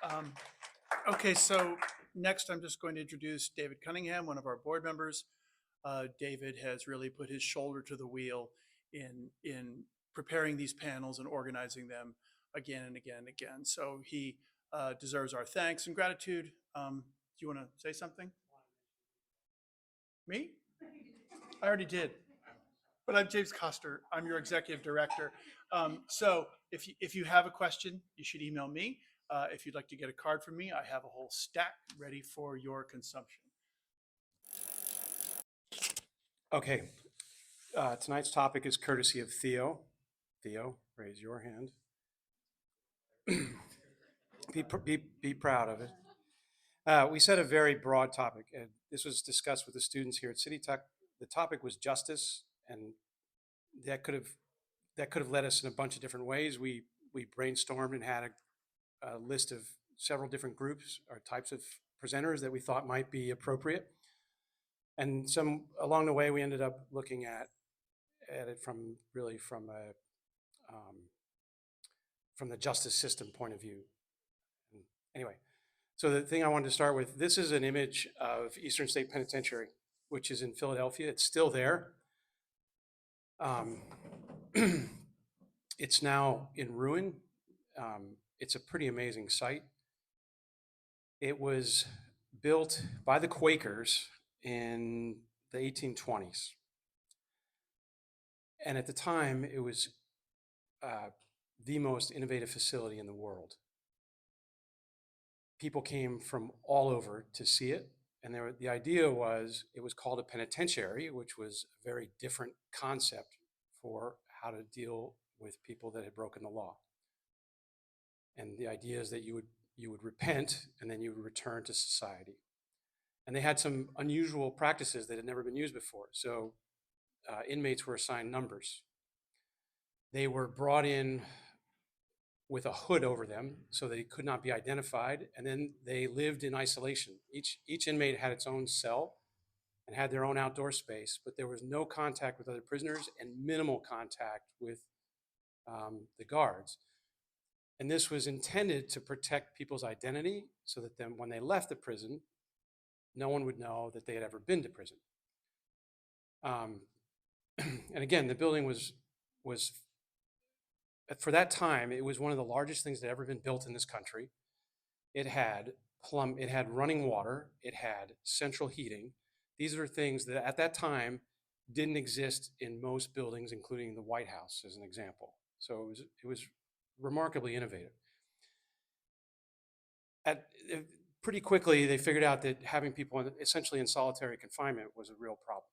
Um, Okay, so next I'm just going to introduce David Cunningham, one of our board members. David has really put his shoulder to the wheel in preparing these panels and organizing them again and again and again. So he deserves our thanks and gratitude. Do you want to say something? Me? I already did. But I'm James Coster. I'm your executive director. So if you have a question, you should email me. If you'd like to get a card from me, I have a whole stack ready for your consumption. Okay, tonight's topic is courtesy of Theo. Theo, raise your hand. Be proud of it. We set a very broad topic, and this was discussed with the students here at City Tech. The topic was justice, and that could have led us in a bunch of different ways. We brainstormed and had a list of several different groups or types of presenters that we thought might be appropriate, and some along the way we ended up looking at it from from the justice system point of view. Anyway, so the thing I wanted to start with, this is an image of Eastern State Penitentiary, which is in Philadelphia. It's still there. It's now in ruin. It's a pretty amazing site. It was built by the Quakers in the 1820s. And at the time, it was the most innovative facility in the world. People came from all over to see it. And the idea was, it was called a penitentiary, which was a very different concept for how to deal with people that had broken the law. And the idea is that you would repent and then you would return to society. And they had some unusual practices that had never been used before. So inmates were assigned numbers. They were brought in with a hood over them so they could not be identified, and then they lived in isolation. Each inmate had its own cell and had their own outdoor space, but there was no contact with other prisoners and minimal contact with the guards. And this was intended to protect people's identity so that then when they left the prison, no one would know that they had ever been to prison. And again, the building was for that time, it was one of the largest things that had ever been built in this country. It had running water, it had central heating. These are things that at that time didn't exist in most buildings, including the White House, as an example. So it was remarkably innovative. Pretty quickly, they figured out that having people essentially in solitary confinement was a real problem.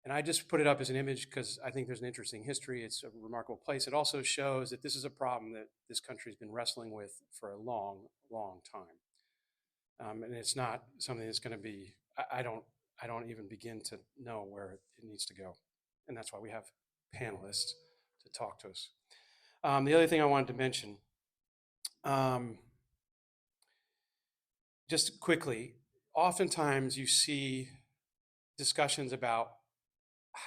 And I just put it up as an image because I think there's an interesting history. It's a remarkable place. It also shows that this is a problem that this country has been wrestling with for a long, long time. And it's not something that's going to be, I don't even begin to know where it needs to go. And that's why we have panelists to talk to us. The other thing I wanted to mention, just quickly, oftentimes you see discussions about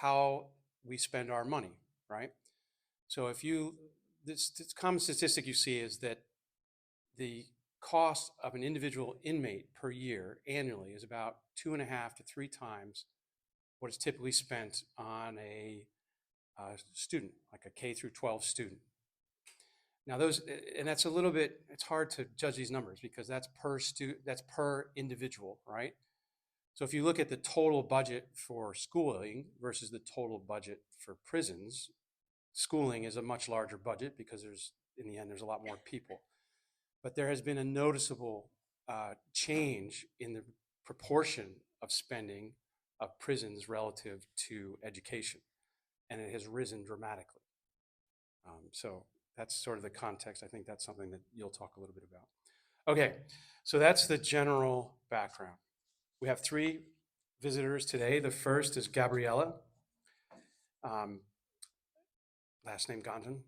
how we spend our money, right? So this common statistic you see is that the cost of an individual inmate per year annually is about 2.5 to 3 times what is typically spent on a student, like a K through 12 student. Now that's a little bit, it's hard to judge these numbers because that's per individual, right? So if you look at the total budget for schooling versus the total budget for prisons, schooling is a much larger budget because in the end, there's a lot more people. But there has been a noticeable change in the proportion of spending of prisons relative to education, and it has risen dramatically. So that's sort of the context. I think that's something that you'll talk a little bit about. Okay, so that's the general background. We have 3 visitors today. The first is Gabriella. Last name Gondon?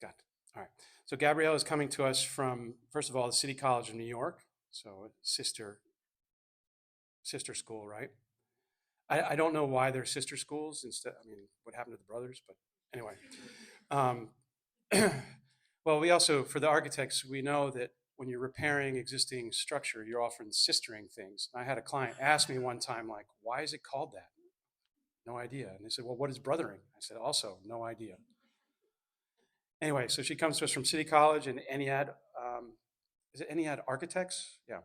Got it. All right. So Gabriella is coming to us from, first of all, the City College of New York. So sister school, right? I don't know why they're sister schools instead. I mean, what happened to the brothers? But anyway. Well, we also, for the architects, we know that when you're repairing existing structure, you're often sistering things. I had a client ask me one time, like, why is it called that? No idea. And they said, well, what is brothering? I said, also, no idea. Anyway, so she comes to us from City College and ENIAD. Is it ENIAD Architects? Yeah.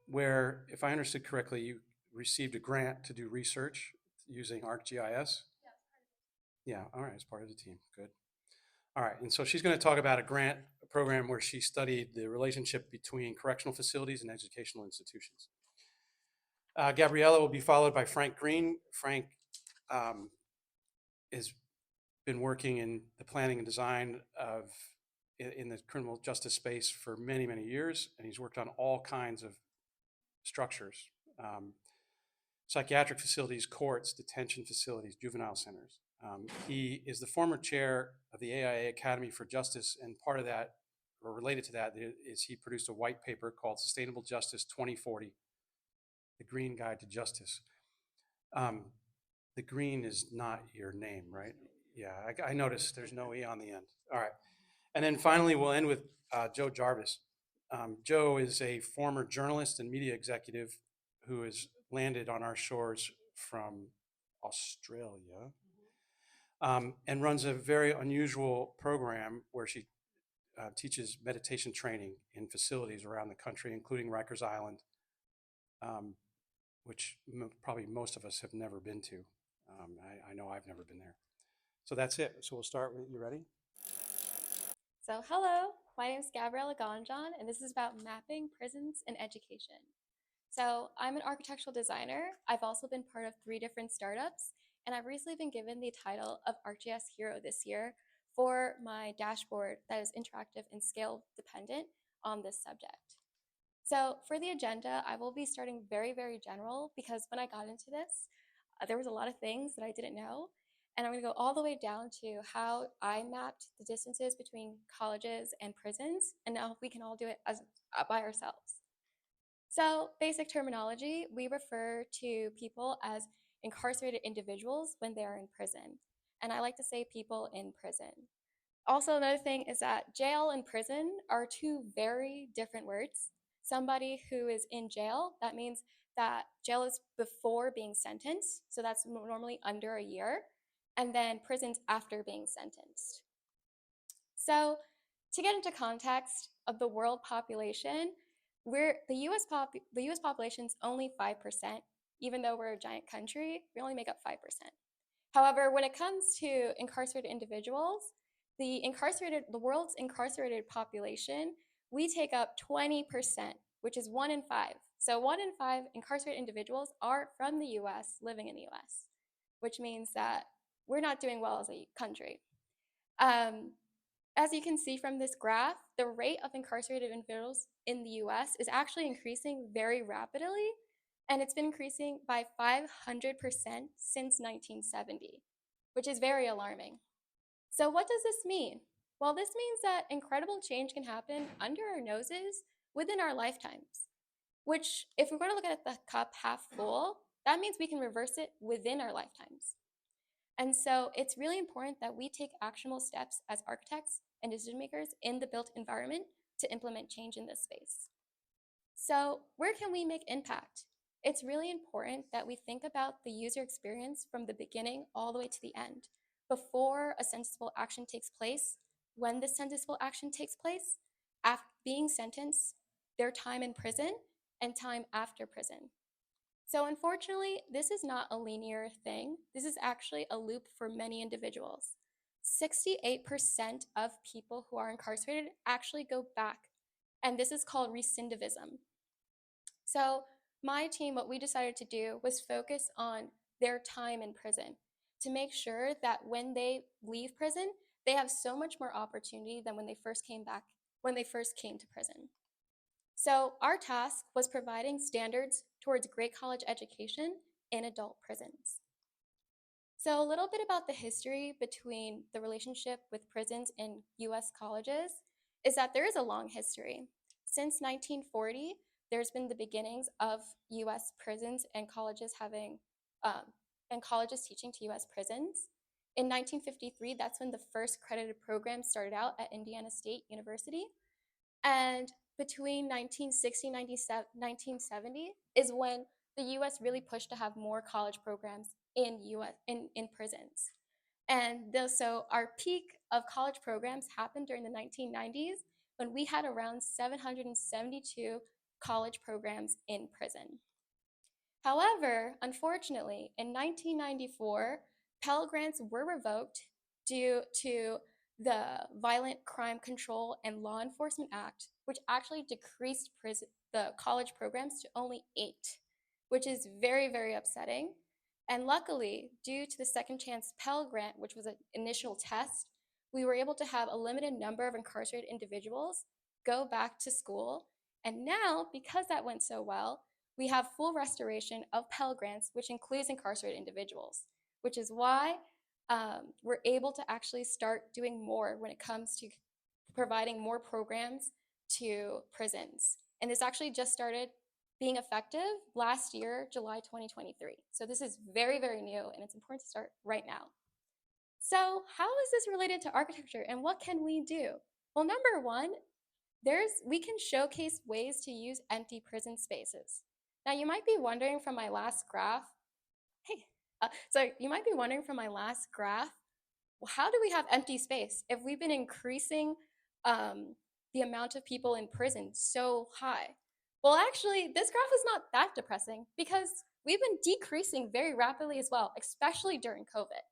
Where, if I understood correctly, you received a grant to do research using ArcGIS. Yeah, all right, as part of the team. Good. All right, and so she's going to talk about a grant program where she studied the relationship between correctional facilities and educational institutions. Gabriella will be followed by Frank Green. Frank has been working in the planning and design of in the criminal justice space for many, many years, and he's worked on all kinds of structures, psychiatric facilities, courts, detention facilities, juvenile centers. He is the former chair of the AIA Academy for Justice, and part of that, or related to that, is he produced a white paper called Sustainable Justice 2040, The Green Guide to Justice. The green is not your name, right? Yeah, I noticed there's no E on the end. All right. And then finally, we'll end with Joe Jarvis. Joe is a former journalist and media executive who has landed on our shores from Australia, and runs a very unusual program where she teaches meditation training in facilities around the country, including Rikers Island, which probably most of us have never been to. I know I've never been there. So that's it. So we'll start with, you ready? So hello, my name is Gabriella Ganjan, and this is about mapping prisons and education. So I'm an architectural designer. I've also been part of 3 different startups, and I've recently been given the title of ArcGIS Hero this year for my dashboard that is interactive and scale dependent on this subject. So for the agenda, I will be starting very, very general because when I got into this, there was a lot of things that I didn't know. And I'm going to go all the way down to how I mapped the distances between colleges and prisons, and now we can all do it by ourselves. So basic terminology, we refer to people as incarcerated individuals when they are in prison. And I like to say people in prison. Also, another thing is that jail and prison are 2 very different words. Somebody who is in jail, that means that jail is before being sentenced, so that's normally under a year, and then prisons after being sentenced. So, to get into context of the world population, the US population is only 5%, even though we're a giant country, we only make up 5%. However, when it comes to incarcerated individuals, the world's incarcerated population, we take up 20%, which is 1 in 5. So 1 in 5 incarcerated individuals are from the US, living in the US, which means that we're not doing well as a country. As you can see from this graph, the rate of incarcerated individuals in the US is actually increasing very rapidly, and it's been increasing by 500% since 1970, which is very alarming. So what does this mean? Well, this means that incredible change can happen under our noses within our lifetimes, which if we're going to look at the cup half full, that means we can reverse it within our lifetimes. And so it's really important that we take actionable steps as architects and decision makers in the built environment to implement change in this space. So where can we make impact? It's really important that we think about the user experience from the beginning all the way to the end, before a sentenciable action takes place, when the sentenciable action takes place, after being sentenced, their time in prison, and time after prison. So unfortunately, this is not a linear thing. This is actually a loop for many individuals. 68% of people who are incarcerated actually go back, and this is called recidivism. So my team, what we decided to do was focus on their time in prison to make sure that when they leave prison, they have so much more opportunity than when they first came to prison. So our task was providing standards towards great college education in adult prisons. So a little bit about the history between the relationship with prisons in US colleges is that there is a long history. Since 1940, there's been the beginnings of US prisons and colleges teaching to US prisons. In 1953, that's when the first credited program started out at Indiana State University. And between 1960 and 1970 is when the US really pushed to have more college programs in prisons. And so our peak of college programs happened during the 1990s when we had around 772 college programs in prison. However, unfortunately, in 1994, Pell Grants were revoked due to the Violent Crime Control and Law Enforcement Act, which actually decreased the college programs to only 8, which is very, very upsetting. And luckily, due to the Second Chance Pell Grant, which was an initial test, we were able to have a limited number of incarcerated individuals go back to school. And now, because that went so well, we have full restoration of Pell Grants, which includes incarcerated individuals, which is why we're able to actually start doing more when it comes to providing more programs to prisons. And this actually just started being effective last year, July 2023. So this is very, very new, and it's important to start right now. So how is this related to architecture, and what can we do? Well, number one, we can showcase ways to use empty prison spaces. Now, you might be wondering from my last graph, you might be wondering from my last graph, well, how do we have empty space if we've been increasing the amount of people in prison so high? Well, actually, this graph is not that depressing because we've been decreasing very rapidly as well, especially during COVID.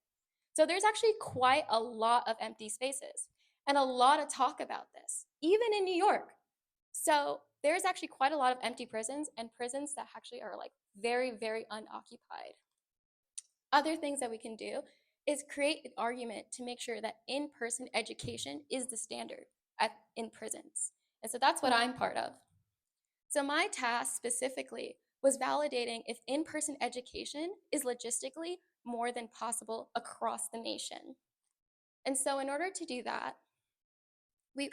So there's actually quite a lot of empty spaces and a lot of talk about this, even in New York. So there's actually quite a lot of empty prisons and prisons that actually are like very, very unoccupied. Other things that we can do is create an argument to make sure that in-person education is the standard in prisons. And so that's what I'm part of. So my task specifically was validating if in-person education is logistically more than possible across the nation. And so in order to do that,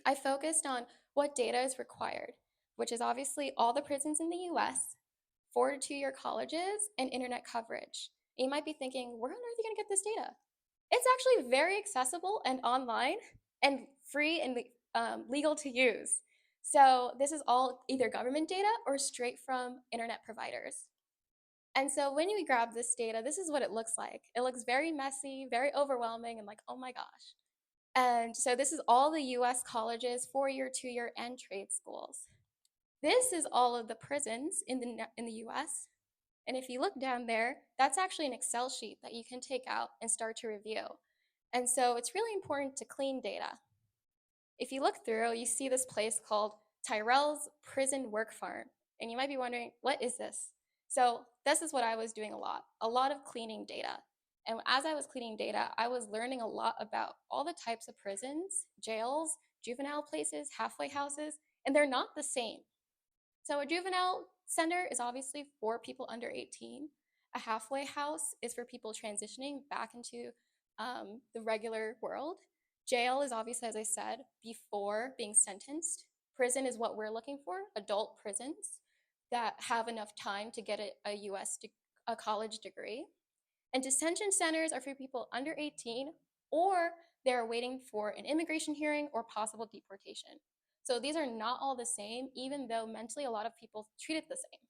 I focused on what data is required, which is obviously all the prisons in the US, 4 to 2-year colleges, and internet coverage. And you might be thinking, where on earth are you going to get this data? It's actually very accessible and online and free and legal to use. So this is all either government data or straight from internet providers. And so when you grab this data, this is what it looks like. It looks very messy, very overwhelming, and like, oh my gosh. And so this is all the US colleges, 4-year, 2-year, and trade schools. This is all of the prisons in the US. And if you look down there, that's actually an Excel sheet that you can take out and start to review. And so it's really important to clean data. If you look through, you see this place called Tyrell's Prison Work Farm. And you might be wondering, what is this? So this is what I was doing a lot of cleaning data. And as I was cleaning data, I was learning a lot about all the types of prisons, jails, juvenile places, halfway houses, and they're not the same. So a juvenile center is obviously for people under 18. A halfway house is for people transitioning back into the regular world. Jail is obviously, as I said, before being sentenced. Prison is what we're looking for, adult prisons that have enough time to get a college degree. And detention centers are for people under 18 or they're waiting for an immigration hearing or possible deportation. So these are not all the same, even though mentally a lot of people treat it the same.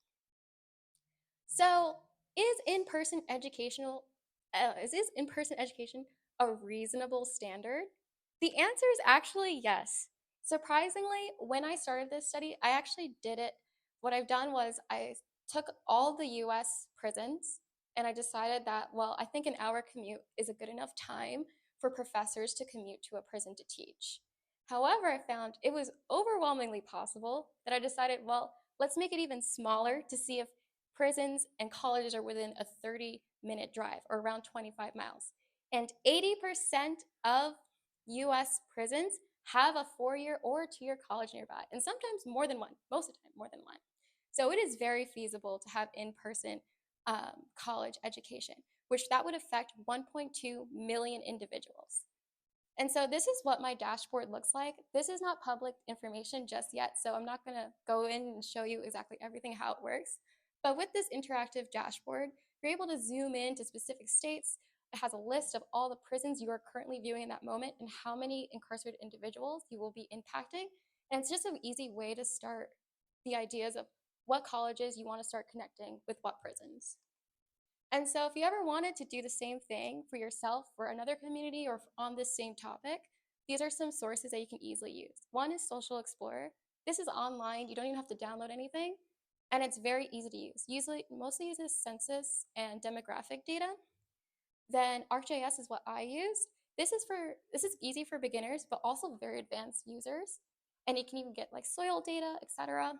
So is in-person education a reasonable standard? The answer is actually yes. Surprisingly, when I started this study, I actually did it. What I've done was I took all the US prisons and I decided that, well, I think an hour commute is a good enough time for professors to commute to a prison to teach. However, I found it was overwhelmingly possible that I decided, well, let's make it even smaller to see if prisons and colleges are within a 30-minute drive or around 25 miles. And 80% of US prisons have a 4-year or a 2-year college nearby, and sometimes more than one, most of the time more than one. So it is very feasible to have in-person college education, which that would affect 1.2 million individuals. And so this is what my dashboard looks like. This is not public information just yet, so I'm not gonna go in and show you exactly everything, how it works. But with this interactive dashboard, you're able to zoom in to specific states, It has a list of all the prisons you are currently viewing in that moment and how many incarcerated individuals you will be impacting. And it's just an easy way to start the ideas of what colleges you want to start connecting with what prisons. And so if you ever wanted to do the same thing for yourself, for another community, or on this same topic, these are some sources that you can easily use. One is Social Explorer. This is online. You don't even have to download anything. And it's very easy to use. Usually, mostly uses census and demographic data. Then ArcGIS is what I use. This is easy for beginners, but also very advanced users. And you can even get like soil data, etc.,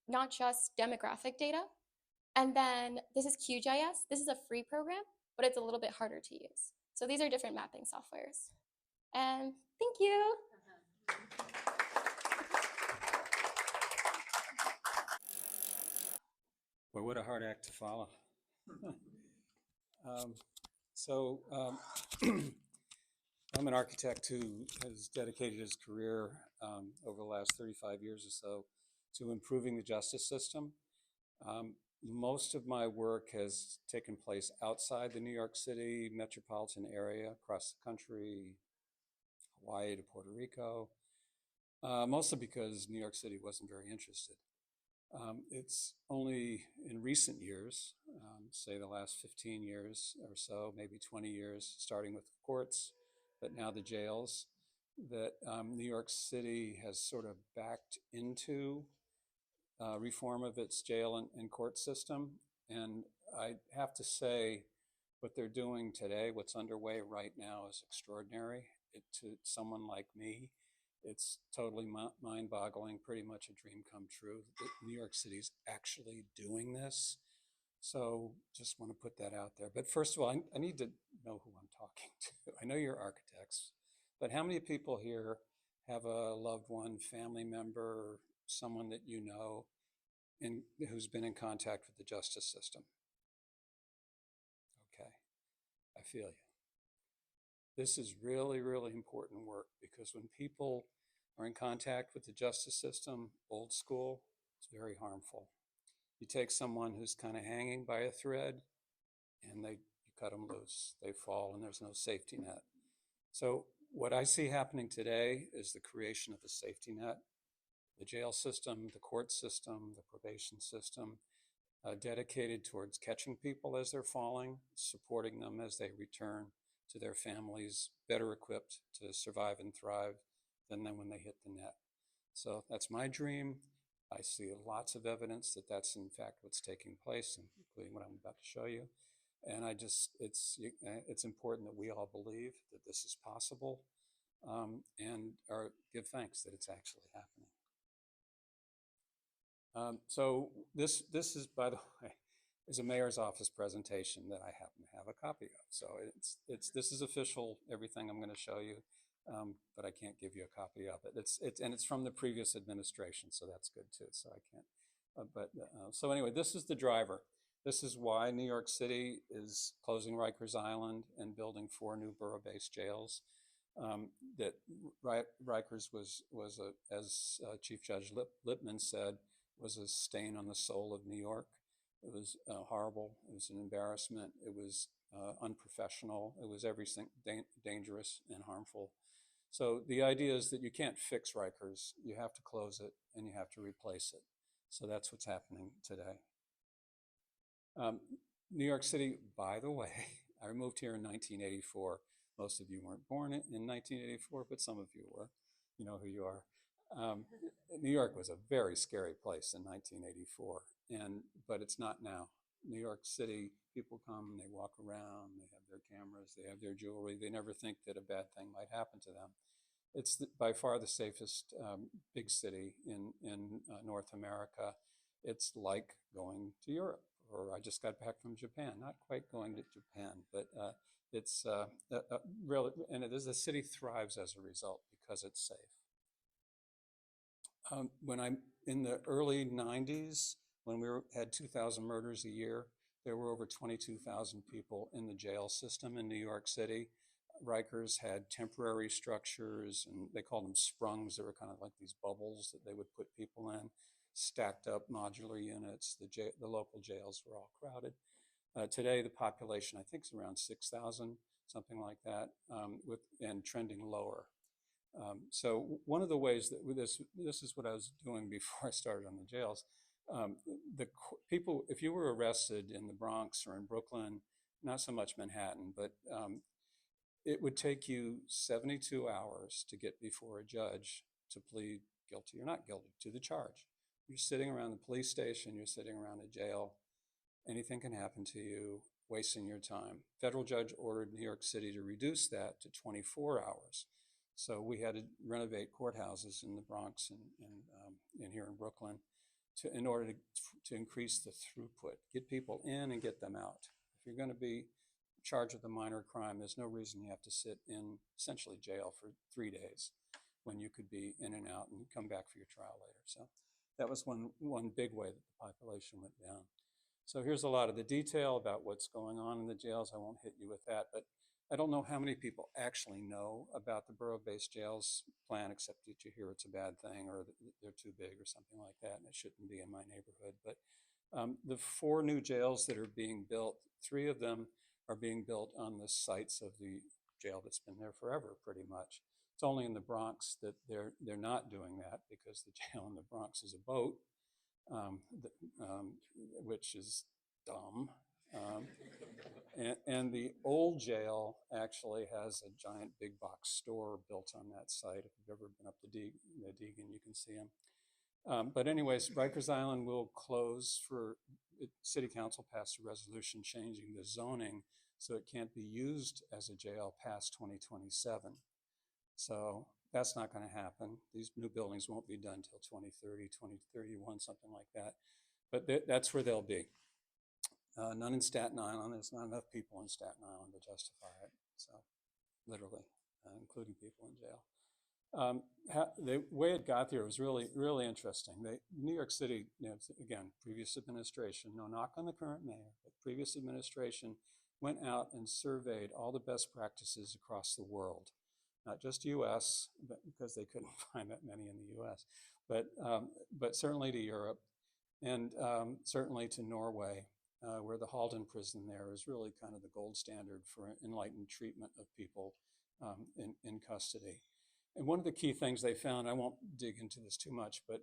not just demographic data. And then this is QGIS. This is a free program, but it's a little bit harder to use. So these are different mapping softwares. And thank you. Well, what a hard act to follow. Um, so I'm an architect who has dedicated his career over the last 35 years or so to improving the justice system. Most of my work has taken place outside the New York City metropolitan area, across the country, Hawaii to Puerto Rico, mostly because New York City wasn't very interested. It's only in recent years, say the last 15 years or so, maybe 20 years, starting with the courts, but now the jails, that New York City has sort of backed into reform of its jail and court system. And I have to say, what they're doing today, what's underway right now, is extraordinary. To someone like me, it's totally mind-boggling, pretty much a dream come true. New York City's actually doing this. So just want to put that out there. But first of all, I need to know who I'm talking to. I know you're architects, but how many people here have a loved one, family member, someone that you know who's been in contact with the justice system? Okay, I feel you. This is really, really important work, because when people are in contact with the justice system, old school, it's very harmful. You take someone who's kind of hanging by a thread and you cut them loose. They fall and there's no safety net. So what I see happening today is the creation of the safety net, the jail system, the court system, the probation system, dedicated towards catching people as they're falling, supporting them as they return to their families, better equipped to survive and thrive than when they hit the net. So that's my dream. I see lots of evidence that that's in fact what's taking place, including what I'm about to show you. And it's important that we all believe that this is possible, and give thanks that it's actually happening. So this is, by the way, is a mayor's office presentation that I happen to have a copy of. So this is official, everything I'm going to show you, but I can't give you a copy of it. It's from the previous administration, so that's good too. So I can't. So anyway, this is the driver. This is why New York City is closing Rikers Island and building 4 new borough-based jails. That Rikers was as Chief Judge Lippman said, was a stain on the soul of New York. It was horrible. It was an embarrassment. It was unprofessional. It was everything dangerous and harmful. So the idea is that you can't fix Rikers. You have to close it and you have to replace it. So that's what's happening today. New York City, by the way, I moved here in 1984. Most of you weren't born in 1984, but some of you were. You know who you are. New York was a very scary place in 1984, but it's not now. New York City, people come and they walk around, they have their cameras, they have their jewelry, they never think that a bad thing might happen to them. It's by far the safest big city in North America. It's like going to Europe, or I just got back from Japan, not quite going to Japan, but it's really, and the city thrives as a result because it's safe. When I'm in the early 90s, when we had 2,000 murders a year, there were over 22,000 people in the jail system in New York City. Rikers had temporary structures, and they called them sprungs. They were kind of like these bubbles that they would put people in, stacked up modular units. The local jails were all crowded. Today, the population, I think, is around 6,000, something like that, and trending lower. So one of the ways that this is what I was doing before I started on the jails. People, if you were arrested in the Bronx or in Brooklyn, not so much Manhattan, but it would take you 72 hours to get before a judge to plead guilty or not guilty to the charge. You're sitting around the police station, you're sitting around a jail, anything can happen to you, wasting your time. Federal judge ordered New York City to reduce that to 24 hours. So we had to renovate courthouses in the Bronx and here in Brooklyn in order to increase the throughput, get people in and get them out. If you're going to be charged with a minor crime, there's no reason you have to sit in essentially jail for 3 days when you could be in and out and come back for your trial later. So that was one big way that the population went down. So here's a lot of the detail about what's going on in the jails. I won't hit you with that, but I don't know how many people actually know about the borough-based jails plan, except that you hear it's a bad thing or they're too big or something like that, and it shouldn't be in my neighborhood. But the 4 new jails that are being built, 3 of them are being built on the sites of the jail that's been there forever, pretty much. It's only in the Bronx that they're not doing that, because the jail in the Bronx is a boat, which is dumb. And the old jail actually has a giant big box store built on that site. If you've ever been up the Deegan, you can see them. But anyways, Rikers Island will close City Council passed a resolution changing the zoning so it can't be used as a jail past 2027. So that's not going to happen. These new buildings won't be done until 2030, 2031, something like that. But that's where they'll be. None in Staten Island. There's not enough people in Staten Island to justify it. So literally, including people in jail. The way it got there was really, really interesting. New York City, again, previous administration, no knock on the current mayor, but previous administration went out and surveyed all the best practices across the world, not just US, because they couldn't find that many in the US, but certainly to Europe, and certainly to Norway, where the Halden prison there is really kind of the gold standard for enlightened treatment of people in custody. And one of the key things they found, I won't dig into this too much, but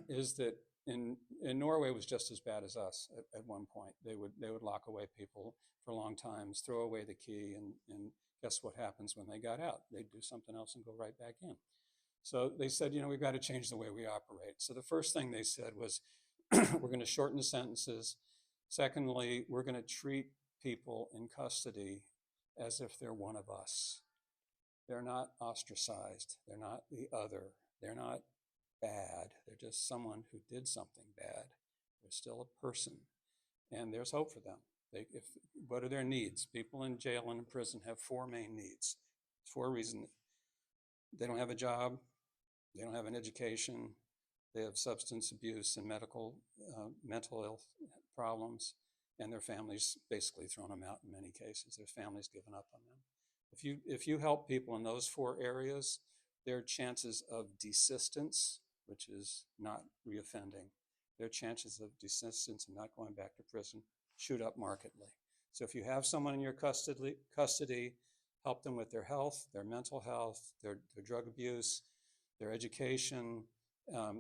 is that in Norway was just as bad as us at one point. They would lock away people for long times, throw away the key, and guess what happens when they got out? They'd do something else and go right back in. So they said, we've got to change the way we operate. So the first thing they said was, we're going to shorten the sentences. Secondly, we're going to treat people in custody as if they're one of us. They're not ostracized. They're not the other. They're not bad. They're just someone who did something bad. They're still a person, and there's hope for them. What are their needs? People in jail and in prison have 4 main needs. For a reason. They don't have a job. They don't have an education. They have substance abuse and mental health problems, and their families basically thrown them out in many cases. Their families given up on them. If you help people in those 4 areas, their chances of desistance, which is not reoffending, their chances of desistance and not going back to prison shoot up markedly. So if you have someone in your custody, help them with their health, their mental health, their drug abuse, their education,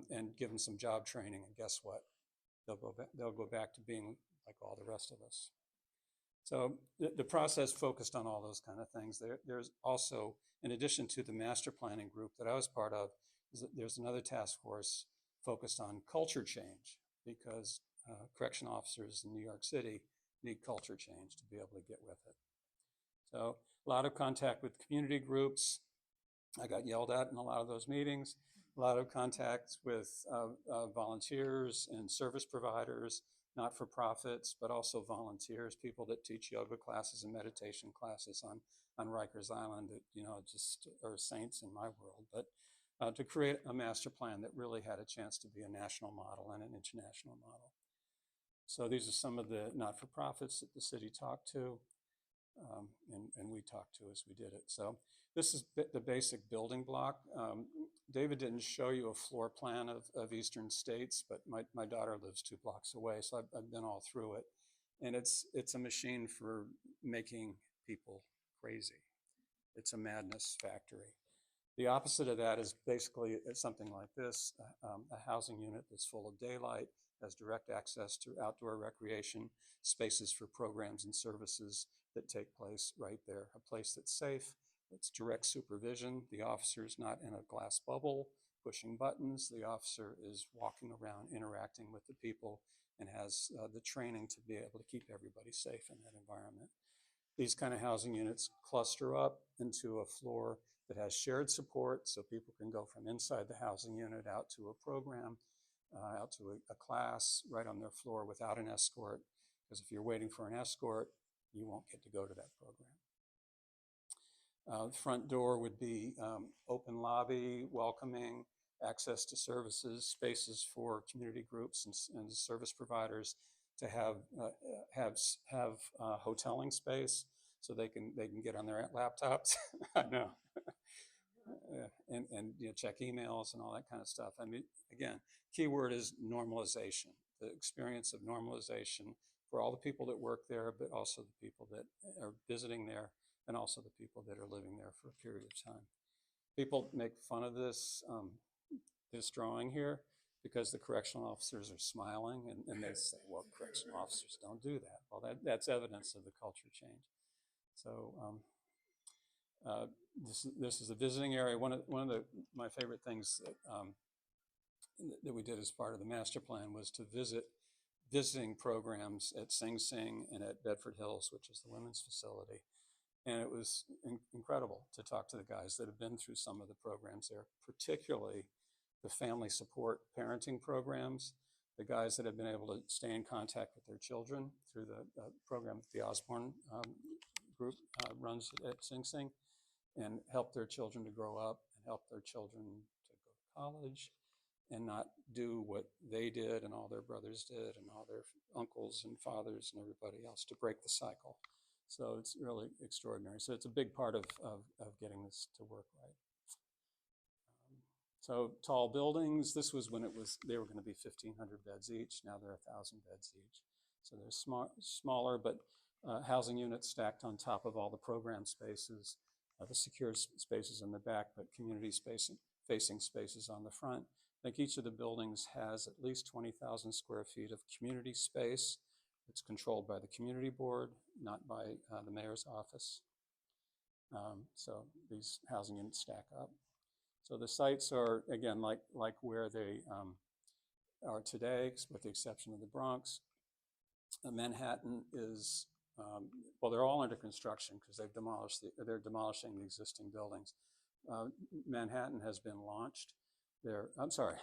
and give them some job training, and guess what? They'll go back to being like all the rest of us. So the process focused on all those kind of things. There's also, in addition to the master planning group that I was part of, there's another task force focused on culture change, because correction officers in New York City need culture change to be able to get with it. So a lot of contact with community groups. I got yelled at in a lot of those meetings. A lot of contacts with volunteers and service providers, not-for-profits, but also volunteers, people that teach yoga classes and meditation classes on Rikers Island that, just are saints in my world. But to create a master plan that really had a chance to be a national model and an international model. So these are some of the not-for-profits that the city talked to, and we talked to as we did it. So this is the basic building block. David didn't show you a floor plan of Eastern states, but my daughter lives 2 blocks away, so I've been all through it. And it's a machine for making people crazy. It's a madness factory. The opposite of that is basically something like this, a housing unit that's full of daylight, has direct access to outdoor recreation, spaces for programs and services that take place right there, a place that's safe, it's direct supervision. The officer is not in a glass bubble pushing buttons. The officer is walking around, interacting with the people, and has the training to be able to keep everybody safe in that environment. These kind of housing units cluster up into a floor that has shared support, so people can go from inside the housing unit out to a program, out to a class right on their floor without an escort, because if you're waiting for an escort, you won't get to go to that program. The front door would be open lobby, welcoming, access to services, spaces for community groups and service providers to have hoteling space, so they can get on their laptops. I know. And check emails and all that kind of stuff. I mean, again, keyword is normalization, the experience of normalization for all the people that work there, but also the people that are visiting there, and also the people that are living there for a period of time. People make fun of this drawing here because the correctional officers are smiling, and they say, well, correctional officers don't do that. Well, that's evidence of the culture change. So this is a visiting area. One of my favorite things that we did as part of the master plan was to visit visiting programs at Sing Sing and at Bedford Hills, which is the women's facility. And it was incredible to talk to the guys that have been through some of the programs there, particularly the family support parenting programs, the guys that have been able to stay in contact with their children through the program that the Osborne group runs at Sing Sing, and help their children to grow up and help their children to go to college and not do what they did and all their brothers did and all their uncles and fathers and everybody else, to break the cycle. So it's really extraordinary. So it's a big part of getting this to work right. So tall buildings, this was when they were going to be 1,500 beds each. Now they're 1,000 beds each. So they're smaller, but housing units stacked on top of all the program spaces, the secure spaces in the back, but community facing spaces on the front. I think each of the buildings has at least 20,000 square feet of community space. It's controlled by the community board, not by the mayor's office. So these housing units stack up. So the sites are, again, like where they are today, with the exception of the Bronx. Manhattan is, well, they're all under construction because they're demolishing the existing buildings. Manhattan has been launched. I'm sorry,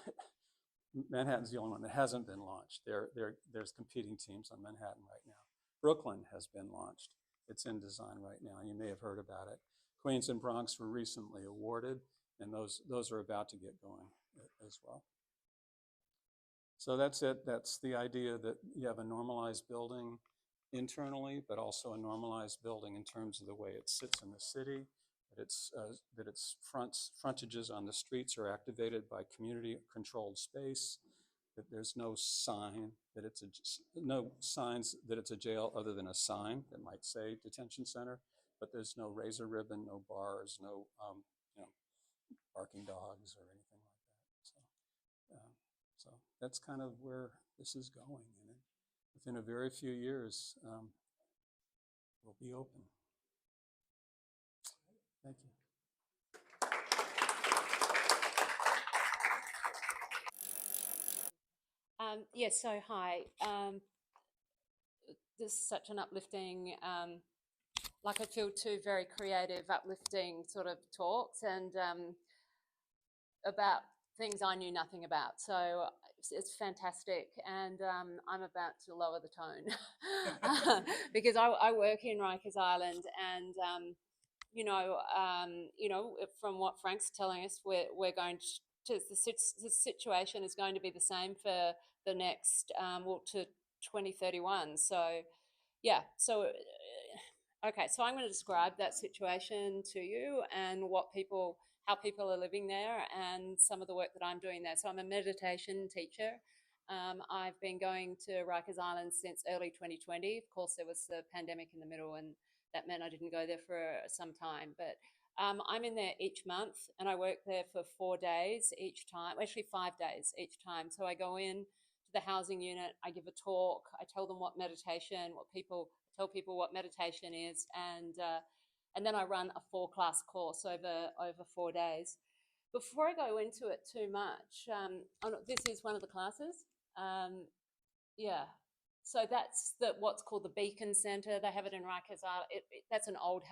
Manhattan's the only one that hasn't been launched. There's competing teams on Manhattan right now. Brooklyn has been launched. It's in design right now. You may have heard about it. Queens and Bronx were recently awarded, and those are about to get going as well. So that's it. That's the idea that you have a normalized building internally, but also a normalized building in terms of the way it sits in the city, that its frontages on the streets are activated by community-controlled space, that there's no sign that no signs that it's a jail other than a sign that might say detention center, but there's no razor ribbon, no bars, no barking dogs or anything like that. So that's kind of where this is going, and within a very few years, we'll be open. Thank you. Yes, so hi. This is such an uplifting, like I feel two very creative, uplifting sort of talks, and about things I knew nothing about. So it's fantastic, and I'm about to lower the tone because I work in Rikers Island, and from what Frank's telling us, we're going to the situation is going to be the same for the next to 2031. So yeah, so okay, so I'm going to describe that situation to you and how people are living there, and some of the work that I'm doing there. So I'm a meditation teacher, I've been going to Rikers Island since early 2020. Of course, there was the pandemic in the middle, and that meant I didn't go there for some time. But I'm in there each month, and I work there for 4 days each time, actually 5 days each time. So I go in to the housing unit, I give a talk, I tell them what meditation, tell people what meditation is, and then I run a 4-class course over 4 days. Before I go into it too much, this is one of the classes. Yeah, so that's what's called the Beacon Centre. They have it in Rikers Island. That's an old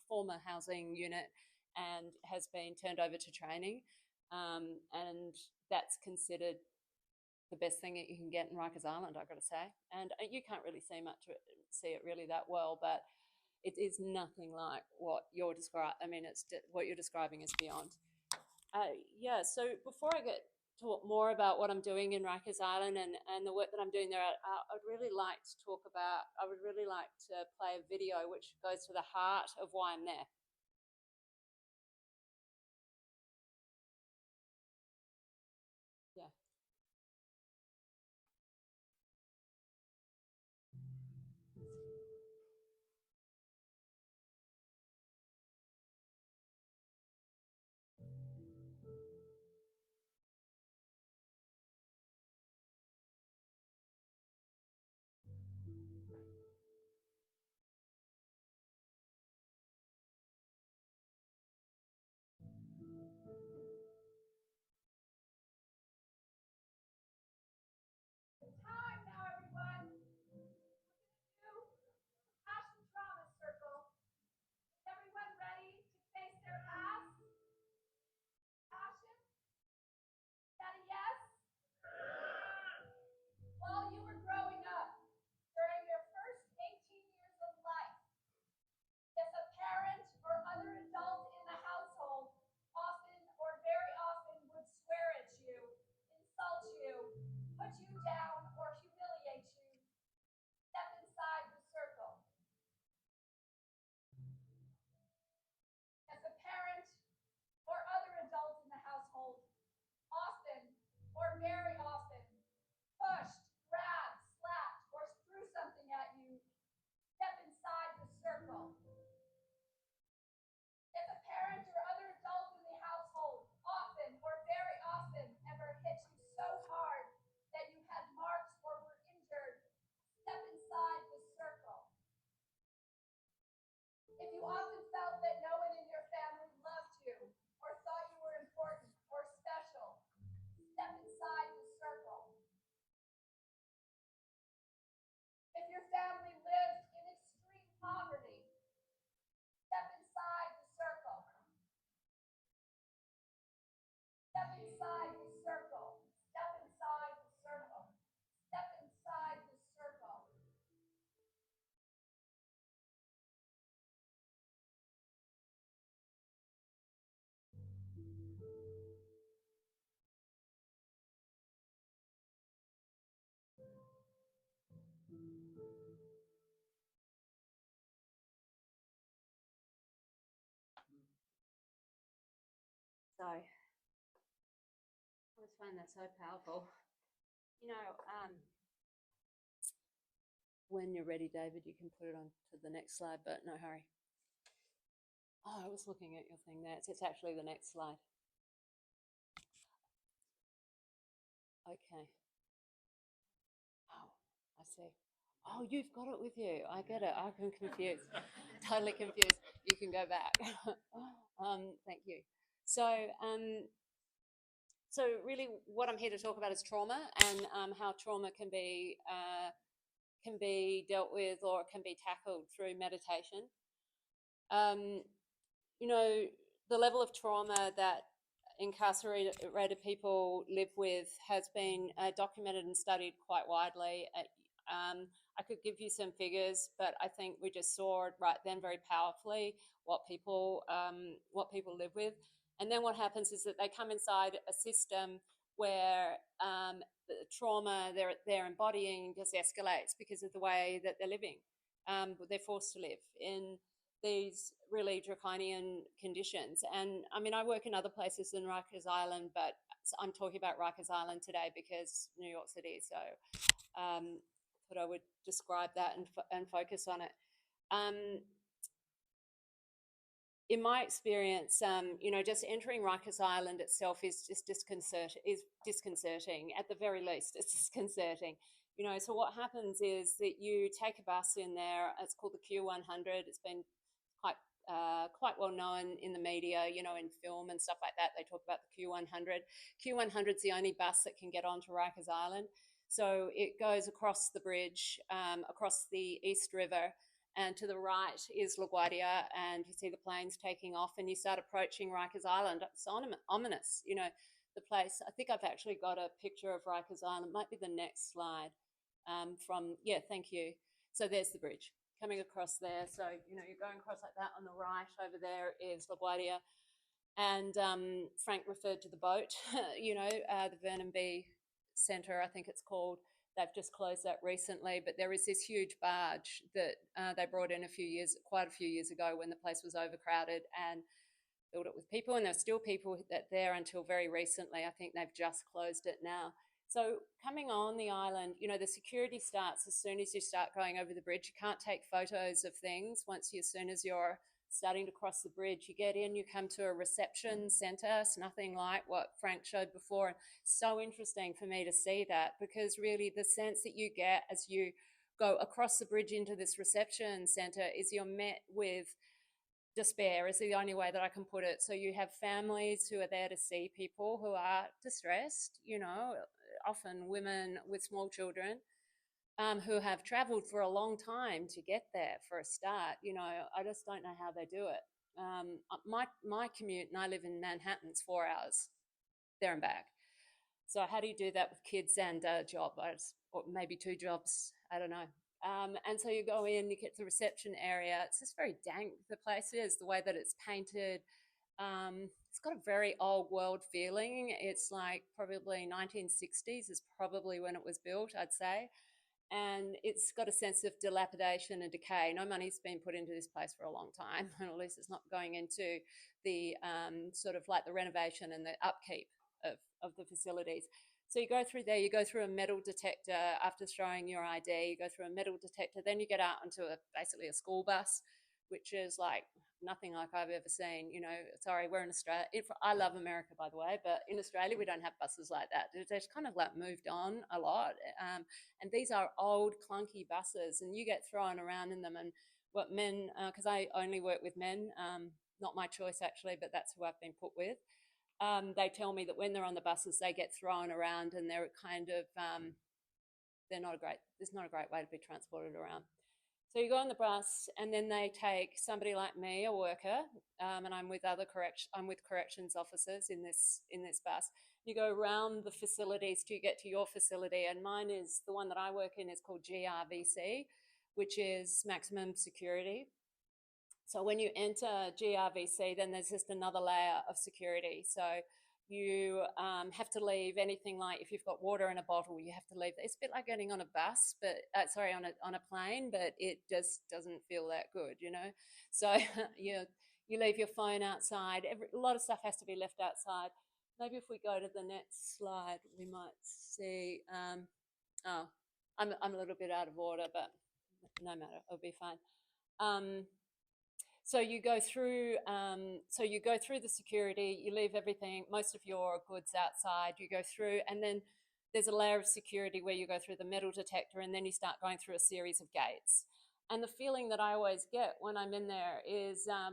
former housing unit, and has been turned over to training, and that's considered the best thing that you can get in Rikers Island, I've got to say. And you can't really see it really that well, but it is nothing like what you're describing. I mean, what you're describing is beyond. Yeah, so before I get talk more about what I'm doing in Rikers Island and the work that I'm doing there, I would really like to play a video which goes to the heart of why I'm there. Yeah. Time now, everyone. We're going to do passion trauma circle. Is everyone ready to face their past? Passion? Is that a yes? While you were growing up, during your first 18 years of life, if a parent or other adult in the household often or very often would swear at you, insult you, put you down, or humiliate you, step inside the circle. If a parent or other adult in the household often or very often pushed, grabbed, slapped, or threw something at you, step inside the circle. If a parent or other adult in the household often or very often ever hit you so hard that you had marks or were injured, step inside the circle. If you often felt that no one in your family loved you or thought you were important or special, step inside the circle. If your family lived in extreme poverty, step inside the circle. Step inside the circle. Step inside the circle. Step inside the circle. So I always find that so powerful. You know, when you're ready, David, you can put it on to the next slide, but no hurry. Oh, I was looking at your thing there. It's actually the next slide. Okay. Oh, I see. Oh, you've got it with you. I get it. I'm confused. Totally confused. You can go back. Thank you. So really what I'm here to talk about is trauma and how trauma can be dealt with or can be tackled through meditation. You know, the level of trauma that incarcerated people live with has been documented and studied quite widely. I could give you some figures, but I think we just saw it right then very powerfully what people live with. And then what happens is that they come inside a system where the trauma they're embodying just escalates because of the way that they're living. They're forced to live in these really draconian conditions. And I mean, I work in other places than Rikers Island, but I'm talking about Rikers Island today because New York City. So thought I would describe that and focus on it. In my experience, just entering Rikers Island itself is just disconcerting. At the very least, it's disconcerting. So what happens is that you take a bus in there. It's called the Q100. It's been quite well known in the media, in film and stuff like that. They talk about the Q100. Q100 is the only bus that can get onto Rikers Island. So it goes across the bridge, across the East River, and to the right is LaGuardia, and you see the planes taking off, and you start approaching Rikers Island. It's ominous, the place. I think I've actually got a picture of Rikers Island. Might be the next slide. Thank you. So there's the bridge coming across there. So, you're going across like that. On the right over there is LaGuardia. And Frank referred to the boat, the Vernon B Centre, I think it's called. They've just closed that recently, but there is this huge barge that they brought in quite a few years ago when the place was overcrowded, and filled it with people, and there were still people there until very recently. I think they've just closed it now. So coming on the island, the security starts as soon as you start going over the bridge. You can't take photos of things as soon as you're starting to cross the bridge. You get in, you come to a reception centre. It's nothing like what Frank showed before. So interesting for me to see that, because really the sense that you get as you go across the bridge into this reception centre is you're met with despair, is the only way that I can put it. So you have families who are there to see people who are distressed, often women with small children, who have travelled for a long time to get there for a start. I just don't know how they do it. My commute, and I live in Manhattan, it's 4 hours there and back. So how do you do that with kids and a job? Or maybe 2 jobs, I don't know. And so you go in, you get to the reception area. It's just very dank, the place is, the way that it's painted. It's got a very old world feeling. It's like probably 1960s is probably when it was built, I'd say. And it's got a sense of dilapidation and decay. No money's been put into this place for a long time, and at least it's not going into the sort of like the renovation and the upkeep of the facilities. So you go through there, you go through a metal detector after showing your ID, you go through a metal detector, then you get out onto basically a school bus, which is like nothing like I've ever seen. Sorry, we're in Australia. I love America, by the way, but in Australia, we don't have buses like that. They've kind of like moved on a lot. And these are old, clunky buses, and you get thrown around in them. And what men, because I only work with men, not my choice actually, but that's who I've been put with. They tell me that when they're on the buses, they get thrown around, and they're kind of, there's not a great way to be transported around. So you go on the bus, and then they take somebody like me, a worker, and I'm with corrections officers in this bus. You go around the facilities till you get to your facility, and mine is the one that I work in is called GRVC, which is maximum security. So when you enter GRVC, then there's just another layer of security. So you have to leave anything like, if you've got water in a bottle, you have to leave. It's a bit like getting on a bus, but on a plane, but it just doesn't feel that good, So you leave your phone outside. A lot of stuff has to be left outside. Maybe if we go to the next slide, we might see. I'm a little bit out of order, but no matter, it'll be fine. So you go through the security, you leave everything, most of your goods outside, you go through, and then there's a layer of security where you go through the metal detector, and then you start going through a series of gates. And the feeling that I always get when I'm in there is, I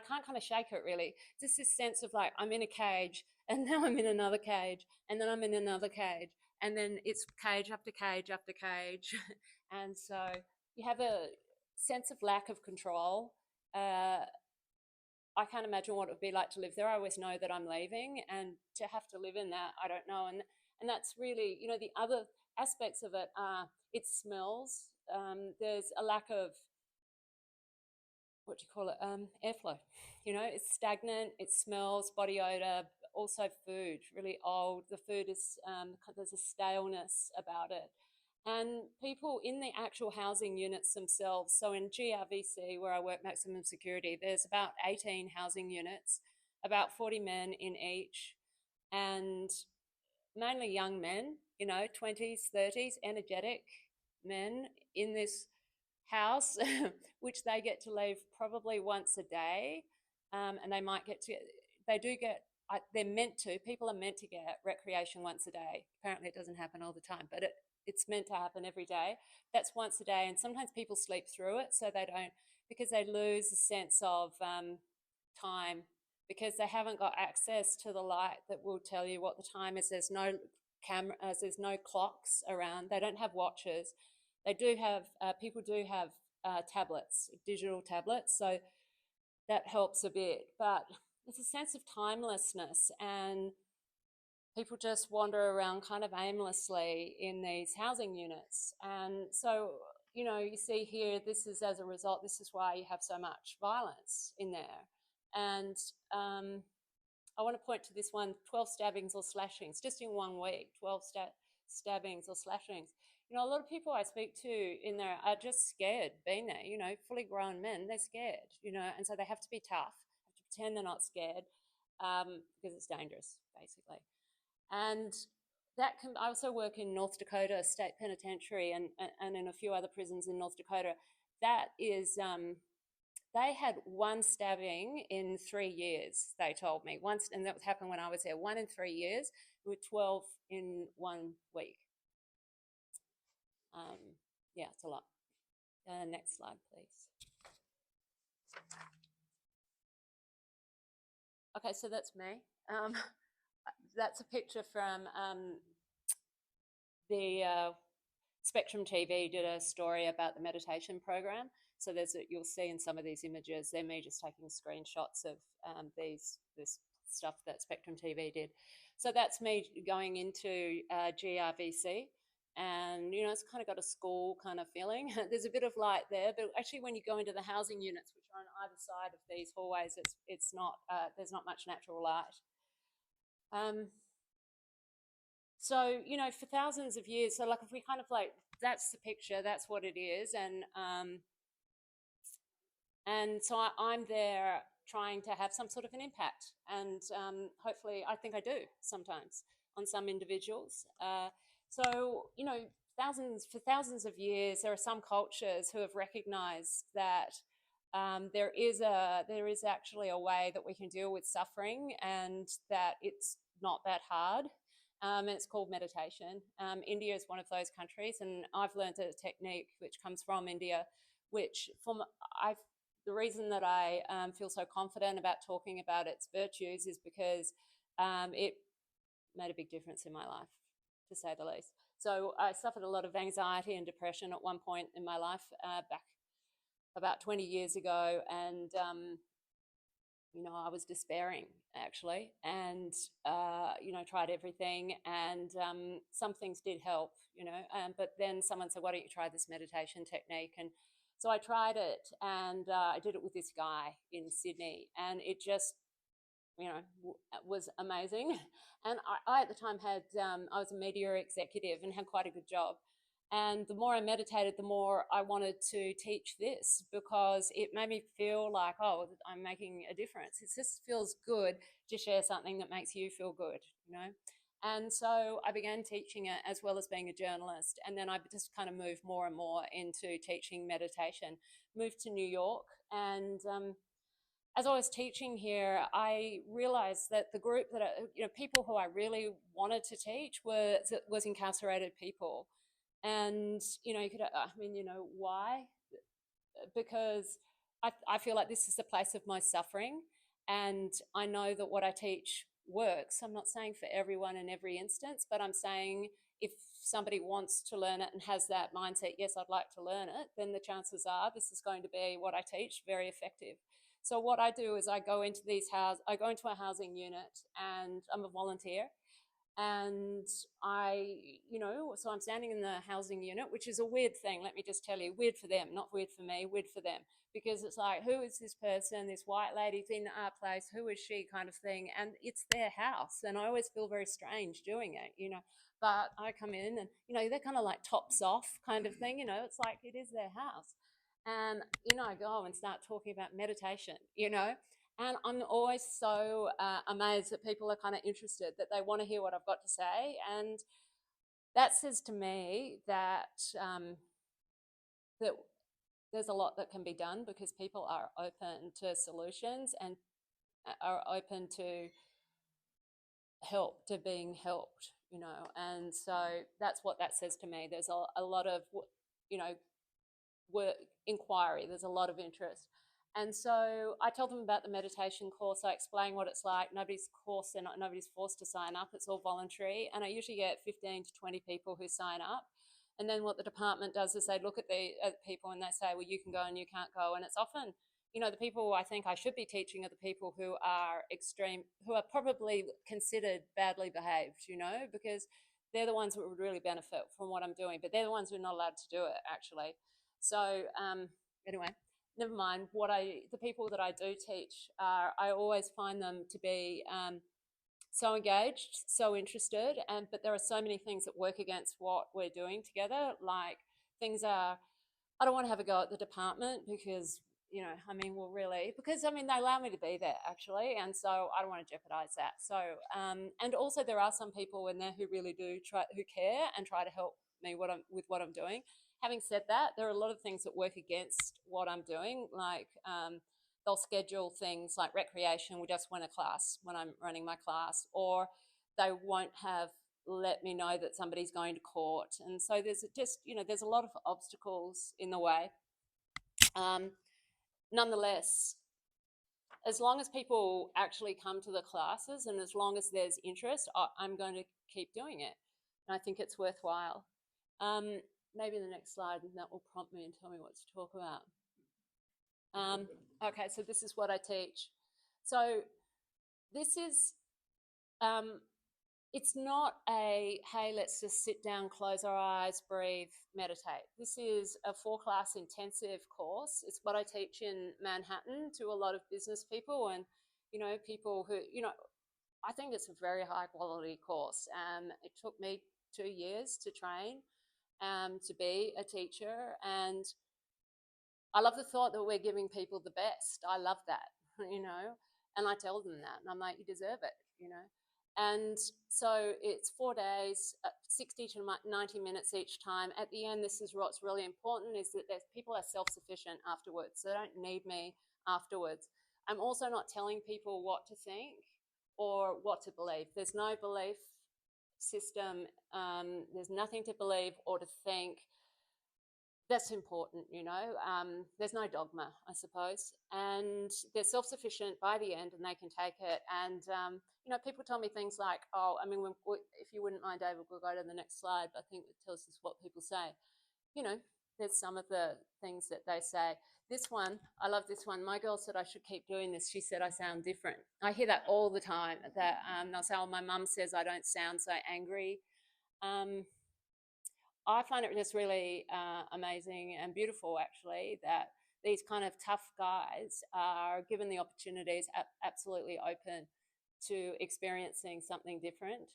can't kind of shake it really. Just this sense of like, I'm in a cage, and now I'm in another cage, and then I'm in another cage, and then it's cage after cage after cage. And so you have a sense of lack of control. I can't imagine what it would be like to live there. I always know that I'm leaving, and to have to live in that, I don't know. And that's really, the other aspects of it are it smells. There's a lack of, airflow. It's stagnant, it smells, body odor, also food, really old. The food is, there's a staleness about it. And people in the actual housing units themselves, so in GRVC, where I work maximum security, there's about 18 housing units, about 40 men in each, and mainly young men, 20s, 30s, energetic men in this house, which they get to leave probably once a day. And they do get, they're meant to, people are meant to get recreation once a day. Apparently it doesn't happen all the time, but it's meant to happen every day. That's once a day. And sometimes people sleep through it, so they don't, because they lose a sense of time, because they haven't got access to the light that will tell you what the time is. There's no cameras, there's no clocks around. They don't have watches. They do have, people do have tablets, digital tablets, so that helps a bit. But it's a sense of timelessness, and people just wander around kind of aimlessly in these housing units. And so, you see here, this is as a result, this is why you have so much violence in there. And I want to point to this one, 12 stabbings or slashings, just in 1 week, 12 stabbings or slashings. A lot of people I speak to in there are just scared being there, fully grown men, they're scared, and so they have to be tough, have to pretend they're not scared, because it's dangerous, basically. And I also work in North Dakota State Penitentiary and in a few other prisons in North Dakota. That is, they had 1 stabbing in 3 years, they told me. Once, and that happened when I was there, 1 in 3 years, with 12 in 1 week. Yeah, it's a lot. Next slide, please. Okay, so that's me. That's a picture from the Spectrum TV did a story about the meditation program. So you'll see in some of these images, they're me just taking screenshots of this stuff that Spectrum TV did. So that's me going into GRVC. And, it's kind of got a school kind of feeling. There's a bit of light there, but actually when you go into the housing units, which are on either side of these hallways, it's not, there's not much natural light. So, for thousands of years, so like if we kind of that's the picture, that's what it is. And so I'm there trying to have some sort of an impact. And hopefully, I think I do sometimes on some individuals. So, for thousands of years, there are some cultures who have recognized that there is actually a way that we can deal with suffering, and that it's not that hard. And it's called meditation. India is one of those countries, and I've learned a technique which comes from India, which the reason that I feel so confident about talking about its virtues is because it made a big difference in my life, to say the least. So I suffered a lot of anxiety and depression at one point in my life back about 20 years ago, and I was despairing, actually, and tried everything, and some things did help, but then someone said, why don't you try this meditation technique? And so I tried it, and I did it with this guy in Sydney, and it just was amazing. And I at the time I was a media executive and had quite a good job. And the more I meditated, the more I wanted to teach this, because it made me feel like, oh, I'm making a difference. It just feels good to share something that makes you feel good, And so I began teaching it, as well as being a journalist. And then I just kind of moved more and more into teaching meditation. Moved to New York, and as I was teaching here, I realized that the group that people who I really wanted to teach was incarcerated people. And why? Because I feel like this is the place of my suffering, and I know that what I teach works. I'm not saying for everyone in every instance, but I'm saying if somebody wants to learn it and has that mindset, yes, I'd like to learn it, then the chances are this is going to be what I teach, very effective. So what I do is I go into a housing unit, and I'm a volunteer. And so I'm standing in the housing unit, which is a weird thing, let me just tell you. Weird for them, not weird for me, weird for them. Because it's like, who is this person, this white lady's in our place, who is she, kind of thing. And it's their house, and I always feel very strange doing it, But I come in and, they're kind of like tops off kind of thing, it's like it is their house. And, I go and start talking about meditation, and I'm always so amazed that people are kind of interested, that they want to hear what I've got to say. And that says to me that, that there's a lot that can be done because people are open to solutions and are open to help, to being helped, and so that's what that says to me. There's a lot of, work, inquiry, there's a lot of interest. And so I tell them about the meditation course. I explain what it's like. Nobody's forced to sign up. It's all voluntary. And I usually get 15 to 20 people who sign up. And then what the department does is they look at the people and they say, well, you can go and you can't go. And it's often, the people I think I should be teaching are the people who are who are probably considered badly behaved, because they're the ones that would really benefit from what I'm doing, but they're the ones who are not allowed to do it, actually. So anyway, never mind. The people that I do teach I always find them to be so engaged, so interested, but there are so many things that work against what we're doing together. Like I don't want to have a go at the department because, because they allow me to be there actually. And so I don't want to jeopardize that. So, and also there are some people in there who really who care and try to help me with what I'm doing. Having said that, there are a lot of things that work against what I'm doing, like they'll schedule things like recreation. We just went a class when I'm running my class, or they won't let me know that somebody's going to court. And so there's there's a lot of obstacles in the way. Nonetheless, as long as people actually come to the classes and as long as there's interest, I'm going to keep doing it. And I think it's worthwhile. Maybe the next slide, and that will prompt me and tell me what to talk about. Okay, so this is what I teach. So this is, it's not a, hey, let's just sit down, close our eyes, breathe, meditate. This is a 4-class intensive course. It's what I teach in Manhattan to a lot of business people and, people who, I think it's a very high quality course. It took me 2 years to train to be a teacher. And I love the thought that we're giving people the best. I love that, and I tell them that. And I'm like, you deserve it, And so it's 4 days, 60 to 90 minutes each time. At the end, this is what's really important, is that people are self-sufficient afterwards. So they don't need me afterwards. I'm also not telling people what to think or what to believe. There's no belief system. There's nothing to believe or to think. That's important, there's no dogma, I suppose, and they're self-sufficient by the end and they can take it. And people tell me things like, if you wouldn't mind, David, we'll go to the next slide, but I think it tells us what people say. There's some of the things that they say. This one, I love this one. My girl said I should keep doing this. She said I sound different. I hear that all the time, that they'll say, oh, my mum says I don't sound so angry. I find it just really amazing and beautiful, actually, that these kind of tough guys are given the opportunities, absolutely open to experiencing something different.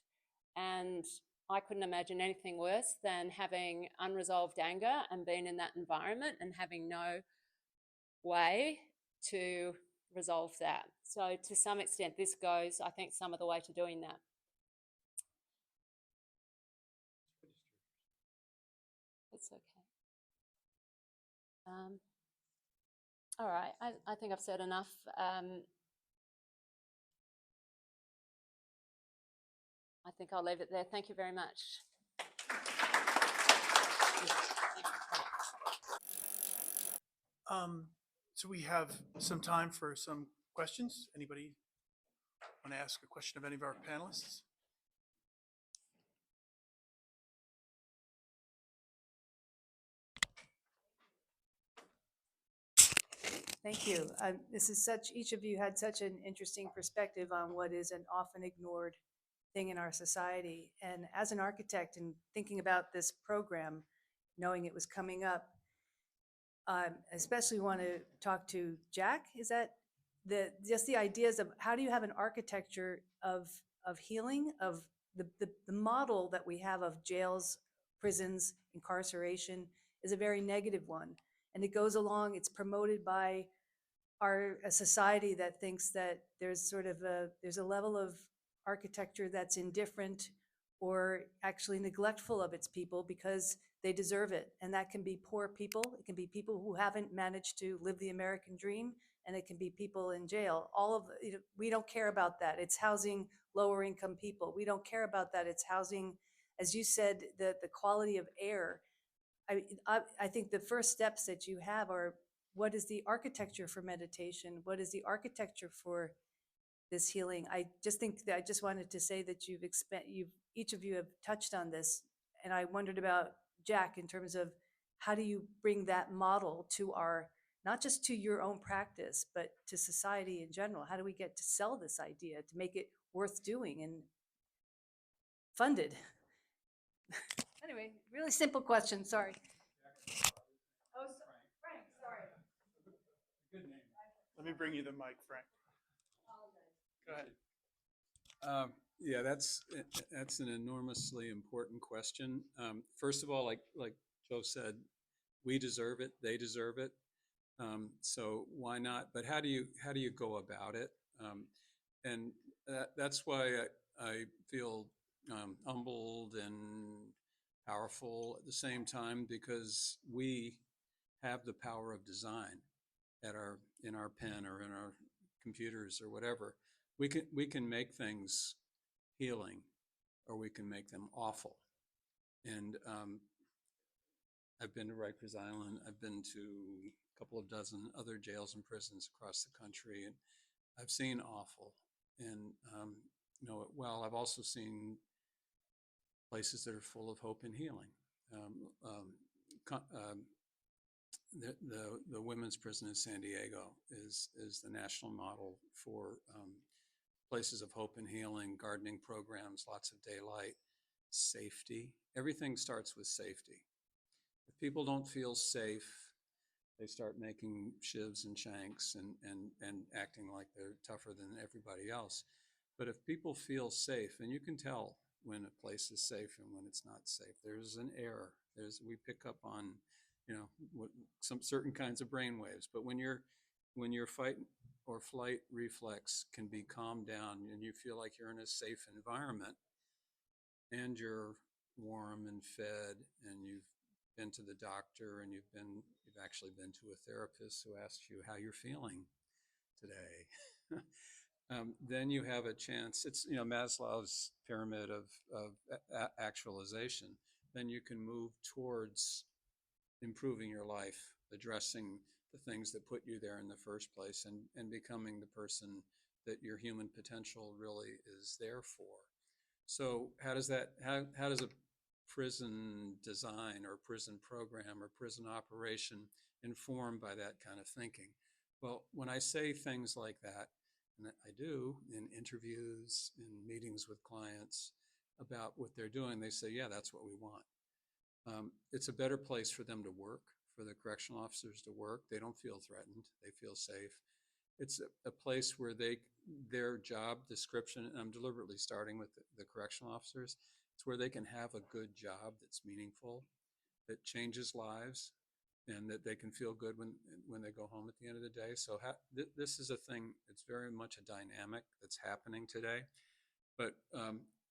And I couldn't imagine anything worse than having unresolved anger and being in that environment and having no way to resolve that. So to some extent, this goes, I think, some of the way to doing that. It's okay. All right, I think I've said enough. I think I'll leave it there. Thank you very much. So we have some time for some questions. Anybody want to ask a question of any of our panelists? Thank you. Each of you had such an interesting perspective on what is an often ignored thing in our society. And as an architect and thinking about this program, knowing it was coming up, I especially want to talk to Jack. Is that just the ideas of how do you have an architecture of healing, of the model that we have of jails, prisons, incarceration is a very negative one. And it goes along, it's promoted by a society that thinks that there's a level of architecture that's indifferent or actually neglectful of its people because they deserve it. And that can be poor people. It can be people who haven't managed to live the American dream, and it can be people in jail. We don't care about that. It's housing lower income people. We don't care about that. It's housing, as you said, the quality of air. I think the first steps that you have are, what is the architecture for meditation? What is the architecture for this healing? I just think that I just wanted to say that each of you have touched on this, and I wondered about Jack in terms of how do you bring that model to not just to your own practice, but to society in general? How do we get to sell this idea to make it worth doing and funded? Anyway, really simple question, sorry. Oh, Frank, sorry. Let me bring you the mic, Frank. Go ahead. Yeah, that's an enormously important question. First of all, like Joe said, we deserve it. They deserve it. So why not? But how do you go about it? And that's why I feel humbled and powerful at the same time, because we have the power of design in our pen or in our computers or whatever. We can make things healing, or we can make them awful. And I've been to Rikers Island. I've been to a couple of dozen other jails and prisons across the country, and I've seen awful. And know it well. I've also seen places that are full of hope and healing. The women's prison in San Diego is the national model for places of hope and healing, gardening programs, lots of daylight, safety. Everything starts with safety. If people don't feel safe, they start making shivs and shanks and acting like they're tougher than everybody else. But if people feel safe, and you can tell when a place is safe and when it's not safe, there's an air. We pick up on, some certain kinds of brain waves. But when your fight or flight reflex can be calmed down and you feel like you're in a safe environment, and you're warm and fed, and you've been to the doctor, and you've actually been to a therapist who asks you how you're feeling today. Then you have a chance. It's Maslow's pyramid of actualization. Then you can move towards improving your life, addressing the things that put you there in the first place, and becoming the person that your human potential really is there for. So how does a prison design or prison program or prison operation informed by that kind of thinking? Well, when I say things like that, and I do in interviews, in meetings with clients about what they're doing, they say, yeah, that's what we want. It's a better place for them to work, for the correctional officers to work. They don't feel threatened. They feel safe. It's a place where their job description, and I'm deliberately starting with the correctional officers, it's where they can have a good job that's meaningful, that changes lives, and that they can feel good when they go home at the end of the day. So this is a thing, it's very much a dynamic that's happening today. But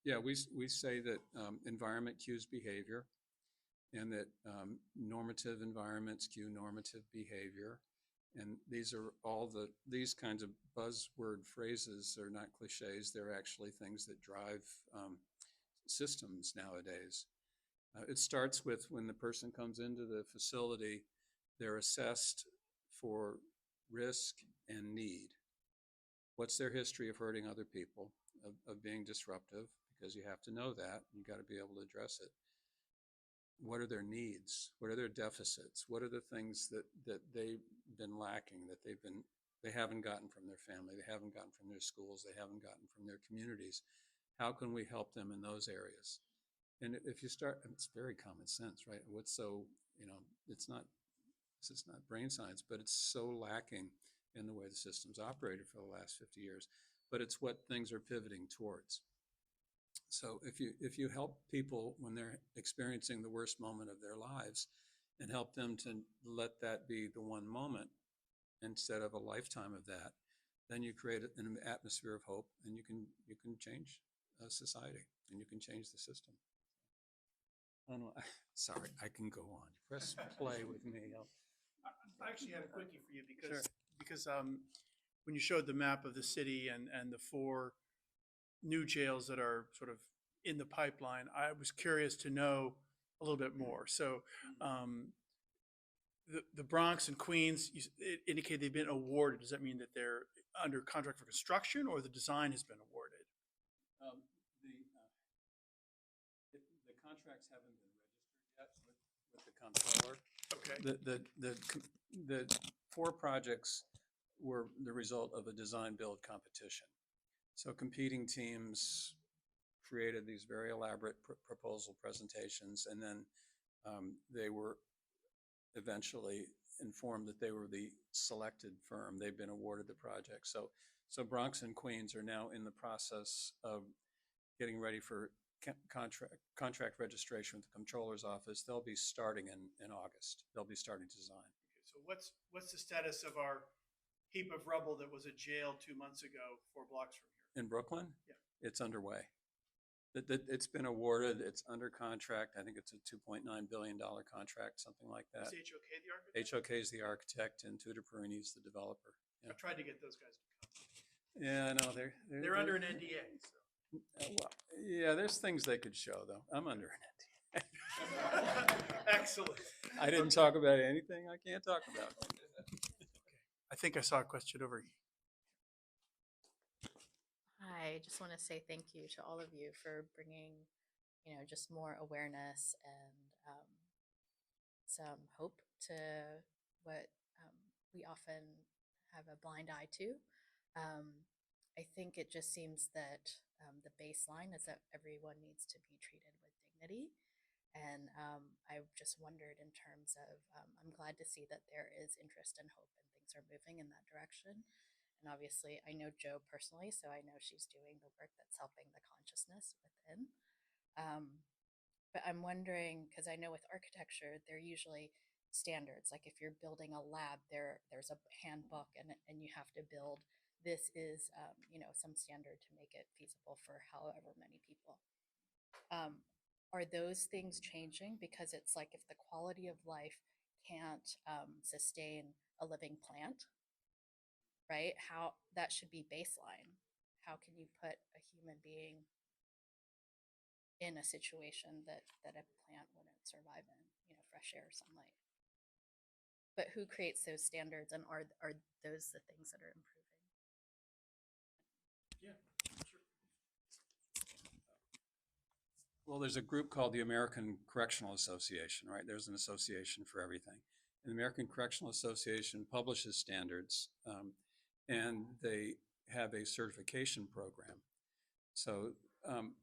yeah, we say that environment cues behavior, and that normative environments cue normative behavior. And these are these kinds of buzzword phrases are not cliches. They're actually things that drive systems nowadays. It starts with when the person comes into the facility, they're assessed for risk and need. What's their history of hurting other people, of being disruptive? Because you have to know that. You got to be able to address it. What are their needs? What are their deficits? What are the things that they've been lacking, that they haven't gotten from their family, they haven't gotten from their schools, they haven't gotten from their communities? How can we help them in those areas? And if you start, it's very common sense, right? What's so, it's not brain science, but it's so lacking in the way the system's operated for the last 50 years. But it's what things are pivoting towards. So if you help people when they're experiencing the worst moment of their lives and help them to let that be the one moment instead of a lifetime of that, then you create an atmosphere of hope, and you can change society, and you can change the system. I don't know. Sorry, I can go on. Press play with me. I actually had a quickie for you Sure. because when you showed the map of the city and the 4 new jails that are sort of in the pipeline, I was curious to know a little bit more. So the Bronx and Queens, it indicated they've been awarded. Does that mean that they're under contract for construction, or the design has been awarded? Um, the contracts haven't been registered yet with the comptroller. Okay. The 4 projects were the result of a design build competition. So competing teams created these very elaborate proposal presentations, and then they were eventually informed that they were the selected firm. They've been awarded the project. So Bronx and Queens are now in the process of getting ready for contract registration with the comptroller's office. They'll be starting in August. They'll be starting design. Okay, so what's the status of our heap of rubble that was a jail 2 months ago, 4 blocks from here? In Brooklyn? Yeah. It's underway. It's been awarded. It's under contract. I think it's a $2.9 billion contract, something like that. Is HOK the architect? HOK is the architect, and Tudor Perini is the developer. Yeah. I tried to get those guys to come. Yeah, no, They're under an NDA. So. Well, yeah, there's things they could show, though. I'm under an NDA. Excellent. I didn't talk about anything I can't talk about. I think I saw a question over here. Hi, I just want to say thank you to all of you for bringing, just more awareness and some hope to what we often have a blind eye to. I think it just seems that the baseline is that everyone needs to be treated with dignity. And I just wondered in terms of, I'm glad to see that there is interest and hope and things are moving in that direction. And obviously, I know Jo personally, so I know she's doing the work that's helping the consciousness within. But I'm wondering, because I know with architecture, there are usually standards. Like if you're building a lab, there's a handbook, and you have to build. This is, some standard to make it feasible for however many people. Are those things changing? Because it's like if the quality of life can't sustain a living plant, right? How that should be baseline. How can you put a human being in a situation that a plant wouldn't survive in, fresh air, sunlight? But who creates those standards, and are those the things that are improving? Yeah, sure. Well, there's a group called the American Correctional Association, right? There's an association for everything. And the American Correctional Association publishes standards, and they have a certification program. So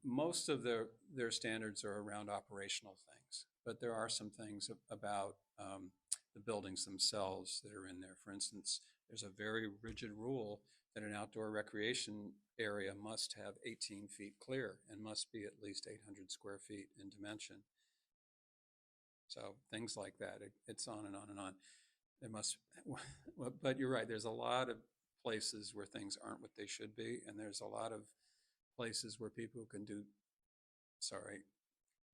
most of their standards are around operational things, but there are some things about the buildings themselves that are in there. For instance, there's a very rigid rule that an outdoor recreation area must have 18 feet clear and must be at least 800 square feet in dimension. So things like that, it's on and on and on. There must, but you're right, there's a lot of places where things aren't what they should be, and there's a lot of places where people can do,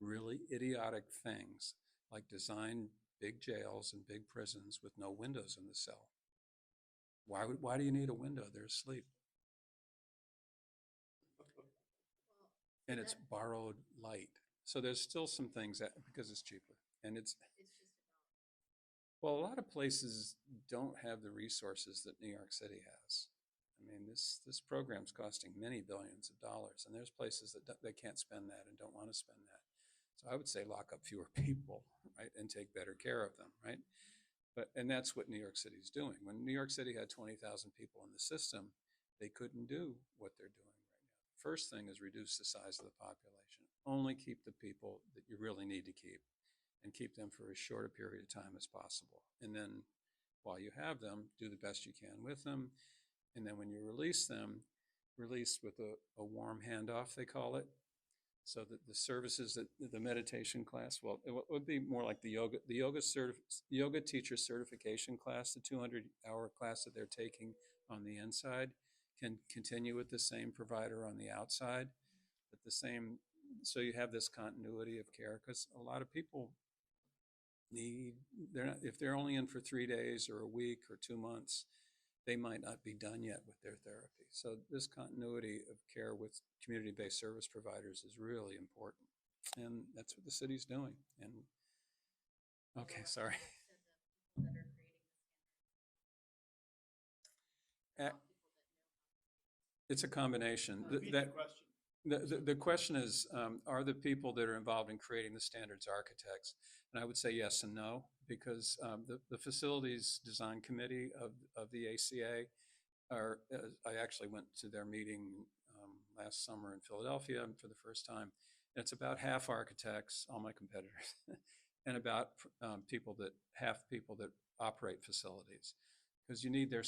really idiotic things, like design big jails and big prisons with no windows in the cell. Why do you need a window? They're asleep. And it's borrowed light. So there's still some things that, because it's cheaper, and it's just well, a lot of places don't have the resources that New York City has. I mean, this program's costing many billions of dollars, and there's places that they can't spend that and don't want to spend that. So I would say lock up fewer people, right, and take better care of them, right? And that's what New York City's doing. When New York City had 20,000 people in the system, they couldn't do what they're doing right now. The first thing is reduce the size of the population. Only keep the people that you really need to keep, and keep them for as short a period of time as possible. And then while you have them, do the best you can with them. And then when you release them, release with a warm handoff, they call it. So the services that the meditation class, well, would be more like the yoga teacher certification class, the 200-hour class that they're taking on the inside can continue with the same provider on the outside, but the same, so you have this continuity of care, because a lot of people they're not, if they're only in for 3 days or a week or 2 months, they might not be done yet with their therapy. So this continuity of care with community-based service providers is really important. And that's what the city's doing. And okay, sorry. It's a combination. Repeat the question. The question is, are the people that are involved in creating the standards architects? And I would say yes and no, because the facilities design committee of the ACA I actually went to their meeting last summer in Philadelphia for the first time. And it's about half architects, all my competitors, and about half people that operate facilities, because you need their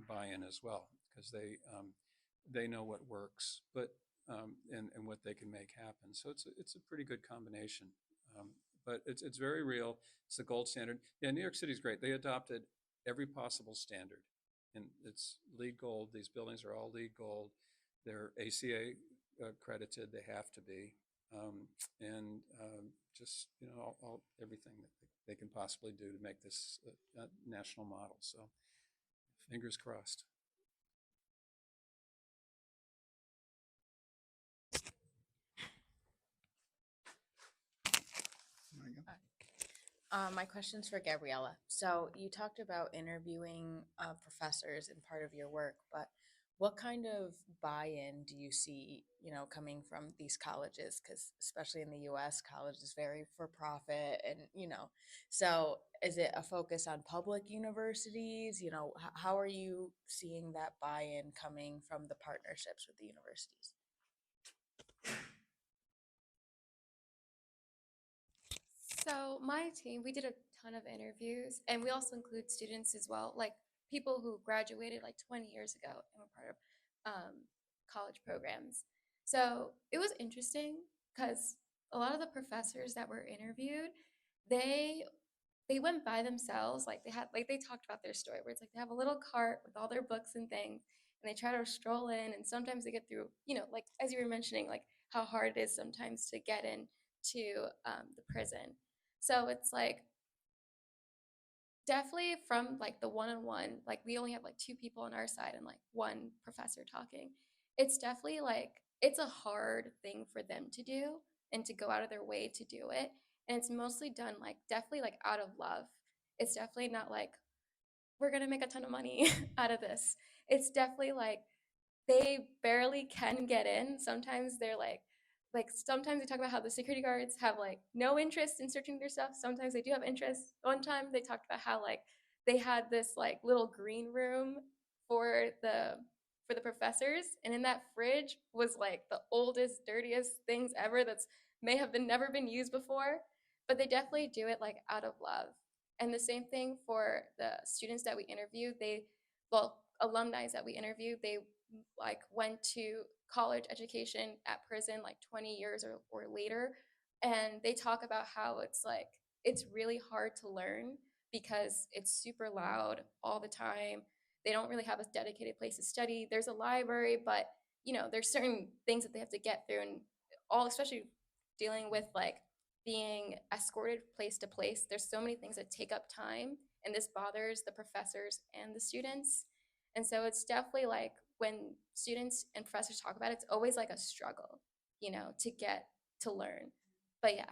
buy-in as well, because they know what works, but and what they can make happen. So it's a pretty good combination. But it's very real. It's the gold standard. Yeah, New York City's great. They adopted every possible standard, and it's LEED Gold. These buildings are all LEED Gold. They're ACA accredited. They have to be, and just everything that they can possibly do to make this a national model. So, fingers crossed. My question's for Gabriella. So you talked about interviewing professors in part of your work, but what kind of buy-in do you see, coming from these colleges? Because especially in the U.S., college is very for-profit, and so is it a focus on public universities? How are you seeing that buy-in coming from the partnerships with the universities? So my team, we did a ton of interviews, and we also include students as well, like people who graduated like 20 years ago and were part of college programs. So it was interesting because a lot of the professors that were interviewed, they they went by themselves. They talked about their story where it's like they have a little cart with all their books and things, and they try to stroll in, and sometimes they get through, like as you were mentioning, like how hard it is sometimes to get in to the prison. So it's like definitely from like the one-on-one, like we only have like two people on our side and like one professor talking. It's definitely like it's a hard thing for them to do and to go out of their way to do it. And it's mostly done like definitely like out of love. It's definitely not like we're gonna make a ton of money out of this. It's definitely like they barely can get in. Sometimes they're like sometimes they talk about how the security guards have like no interest in searching their stuff. Sometimes they do have interest. One time they talked about how like they had this like little green room for the professors, and in that fridge was like the oldest, dirtiest things ever that's may have been never been used before. But they definitely do it like out of love. And the same thing for the students that we interviewed. Alumni that we interviewed, they like went to college education at prison like 20 years or later, and they talk about how it's like it's really hard to learn because it's super loud all the time. They don't really have a dedicated place to study. There's a library, but there's certain things that they have to get through, and all especially dealing with like being escorted place to place. There's so many things that take up time, and this bothers the professors and the students. And so it's definitely like when students and professors talk about it, it's always like a struggle, to get to learn. But yeah.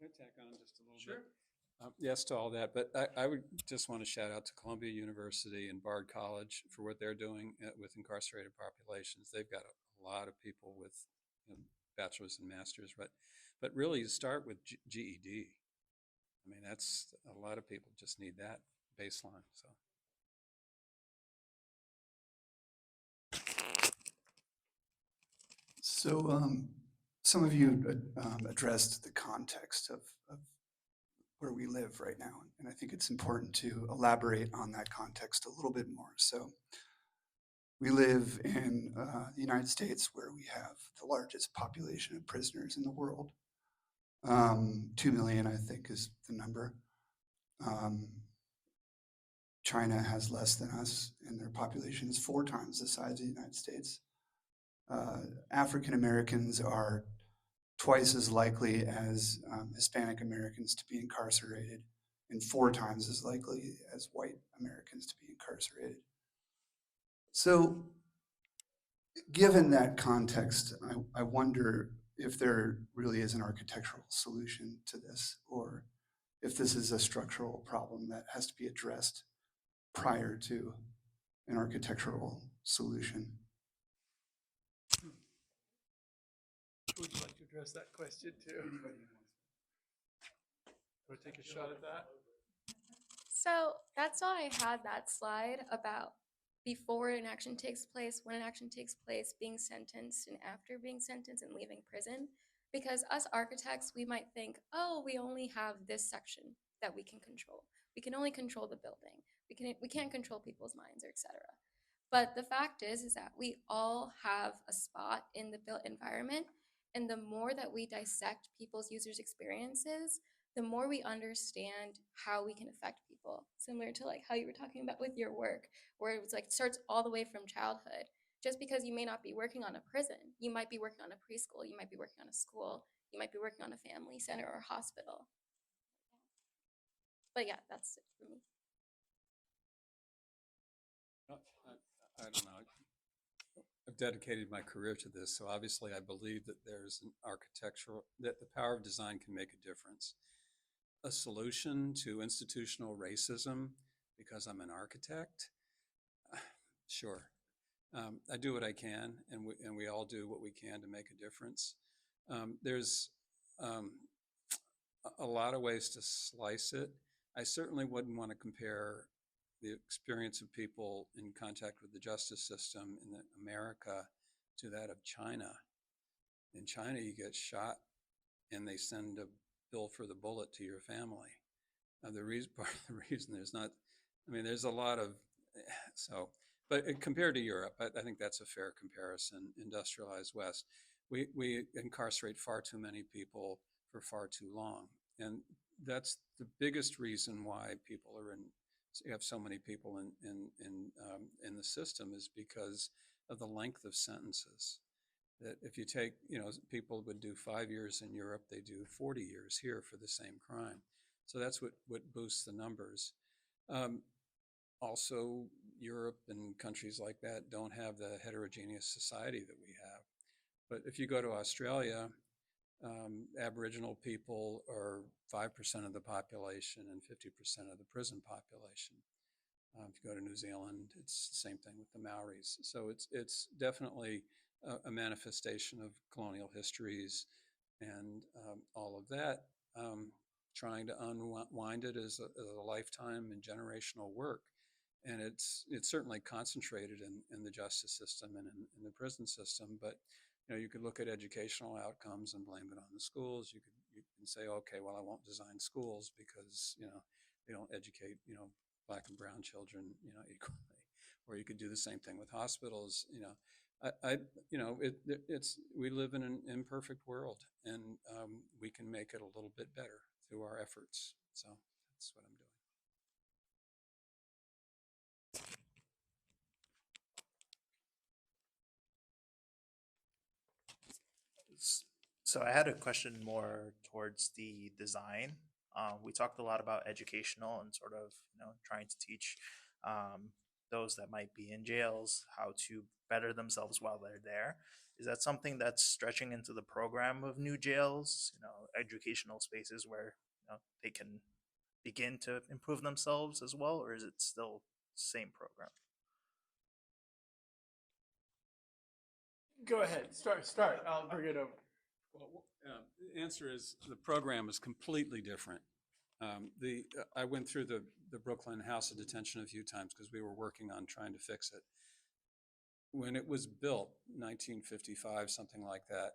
Can I tack on just a little bit? Yes to all that, but I would just want to shout out to Columbia University and Bard College for what they're doing with incarcerated populations. They've got a lot of people with bachelor's and master's, but really you start with GED. I mean, that's a lot of people just need that baseline. So some of you addressed the context of where we live right now, and I think it's important to elaborate on that context a little bit more. So We live in the United States, where we have the largest population of prisoners in the world. 2 million, I think, is the number. China has less than us, and their population is 4 times the size of the United States. African Americans are twice as likely as Hispanic Americans to be incarcerated, and 4 times as likely as white Americans to be incarcerated. So, given that context, I wonder if there really is an architectural solution to this, or if this is a structural problem that has to be addressed prior to an architectural solution. Would you like to address that question too? Want to take a shot at that? So that's why I had that slide about before an action takes place, when an action takes place, being sentenced, and after being sentenced and leaving prison. Because us architects, we might think, oh, we only have this section that we can control. We can only control the building. We can't control people's minds, or etc. But the fact is that we all have a spot in the built environment, and the more that we dissect people's users' experiences, the more we understand how we can affect people. Similar to like how you were talking about with your work, where it was like starts all the way from childhood. Just because you may not be working on a prison, you might be working on a preschool, you might be working on a school, you might be working on a family center or hospital. But yeah, that's it for me. I don't know. I've dedicated my career to this, so obviously I believe that there's an that the power of design can make a difference. A solution to institutional racism because I'm an architect? Sure. I do what I can, and we all do what we can to make a difference. There's a lot of ways to slice it. I certainly wouldn't want to compare the experience of people in contact with the justice system in America to that of China. In China, you get shot and they send a bill for the bullet to your family. Part of the reason there's not, I mean, there's a lot of, but compared to Europe, I think that's a fair comparison. Industrialized West, we incarcerate far too many people for far too long. And that's the biggest reason why you have so many people in the system, is because of the length of sentences. That if you take, people would do 5 years in Europe, they do 40 years here for the same crime. So that's what boosts the numbers. Also, Europe and countries like that don't have the heterogeneous society that we have. But if you go to Australia, Aboriginal people are 5% of the population and 50% of the prison population. If you go to New Zealand, it's the same thing with the Maoris. So it's definitely a manifestation of colonial histories and all of that. Trying to unwind it is a lifetime and generational work. And it's certainly concentrated in the justice system and in the prison system. But you could look at educational outcomes and blame it on the schools. You can say, okay, well, I won't design schools because they don't educate Black and brown children equally. Or you could do the same thing with hospitals. We live in an imperfect world, and we can make it a little bit better through our efforts. So that's what I'm doing. So I had a question more towards the design. We talked a lot about educational and sort of trying to teach those that might be in jails how to better themselves while they're there. Is that something that's stretching into the program of new jails? Educational spaces where they can begin to improve themselves as well, or is it still the same program? Go ahead, start. I'll bring it over. Well, the answer is the program is completely different. I went through the Brooklyn House of Detention a few times because we were working on trying to fix it. When it was built, 1955, something like that,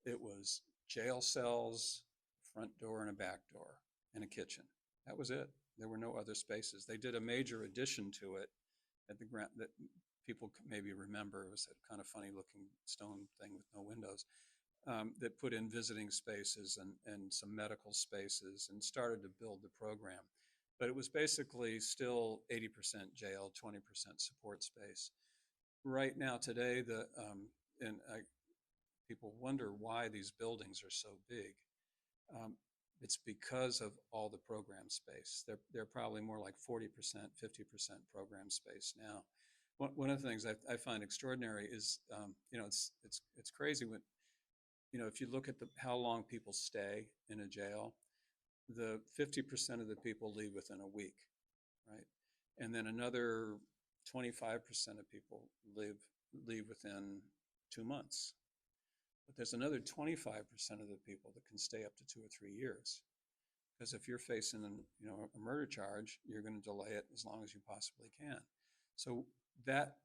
it was jail cells, front door and a back door, and a kitchen. That was it. There were no other spaces. They did a major addition to it at the people maybe remember, it was that kind of funny looking stone thing with no windows, that put in visiting spaces and some medical spaces and started to build the program. But it was basically still 80% jail, 20% support space. Right now, today, people wonder why these buildings are so big. It's because of all the program space. They're probably more like 40%, 50% program space now. One of the things I find extraordinary is, it's crazy when, if you look at how long people stay in a jail, the 50% of the people leave within a week, right? And then another 25% of people leave within 2 months. But there's another 25% of the people that can stay up to 2 or 3 years. Because if you're facing a murder charge, you're going to delay it as long as you possibly can. So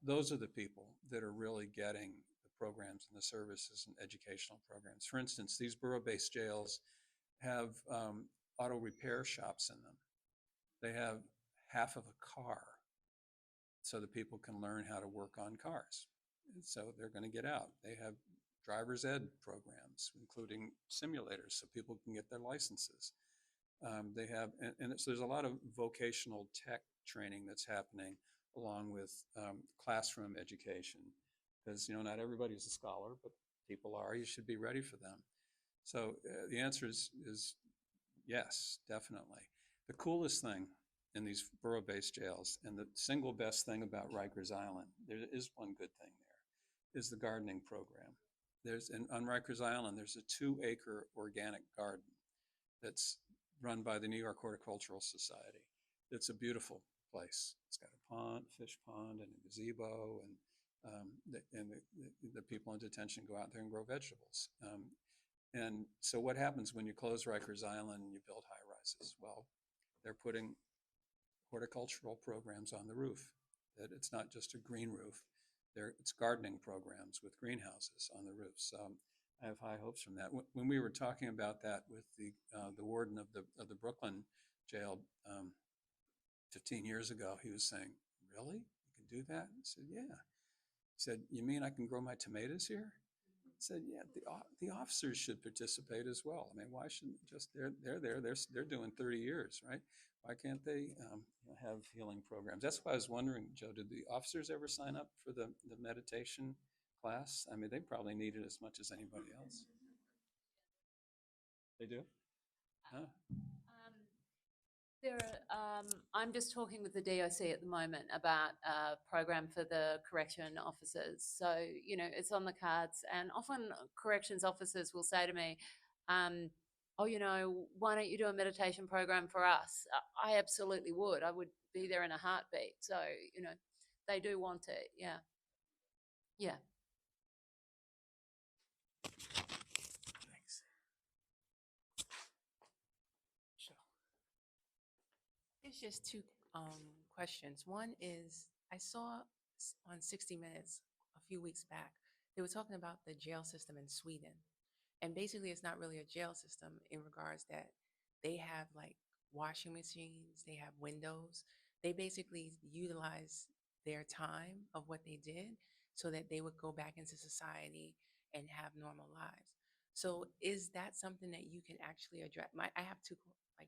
those are the people that are really getting the programs and the services and educational programs. For instance, these borough-based jails have auto repair shops in them. They have half of a car so that people can learn how to work on cars. And so they're going to get out. They have driver's ed programs, including simulators, so people can get their licenses. They have, so there's a lot of vocational tech training that's happening along with classroom education, because not everybody's a scholar, but people are. You should be ready for them. So the answer is yes, definitely. The coolest thing in these borough-based jails, and the single best thing about Rikers Island, there is one good thing there, is the gardening program. On Rikers Island, there's a 2-acre organic garden that's run by the New York Horticultural Society. It's a beautiful place. It's got a pond, fish pond, and a gazebo, and the people in detention go out there and grow vegetables. And so what happens when you close Rikers Island and you build high-rises? Well, they're putting horticultural programs on the roof. That it's not just a green roof. It's gardening programs with greenhouses on the roof. So I have high hopes from that. When we were talking about that with the warden of the Brooklyn jail 15 years ago, he was saying, "Really? You can do that?" I said, "Yeah." He said, "You mean I can grow my tomatoes here?" I said, "Yeah, the officers should participate as well. I mean, why shouldn't just they're doing 30 years, right? Why can't they have healing programs?" That's why I was wondering, Joe, did the officers ever sign up for the meditation class? I mean, they probably need it as much as anybody else. They do? Huh? I'm just talking with the DOC at the moment about a program for the correction officers. So, it's on the cards, and often corrections officers will say to me, why don't you do a meditation program for us? I absolutely would. I would be there in a heartbeat. So, they do want it. Yeah. Yeah. Thanks. It's just two questions. One is I saw on 60 Minutes a few weeks back, they were talking about the jail system in Sweden. And basically, it's not really a jail system in regards that they have like washing machines, they have windows. They basically utilize their time of what they did so that they would go back into society and have normal lives. So is that something that you can actually address? I have two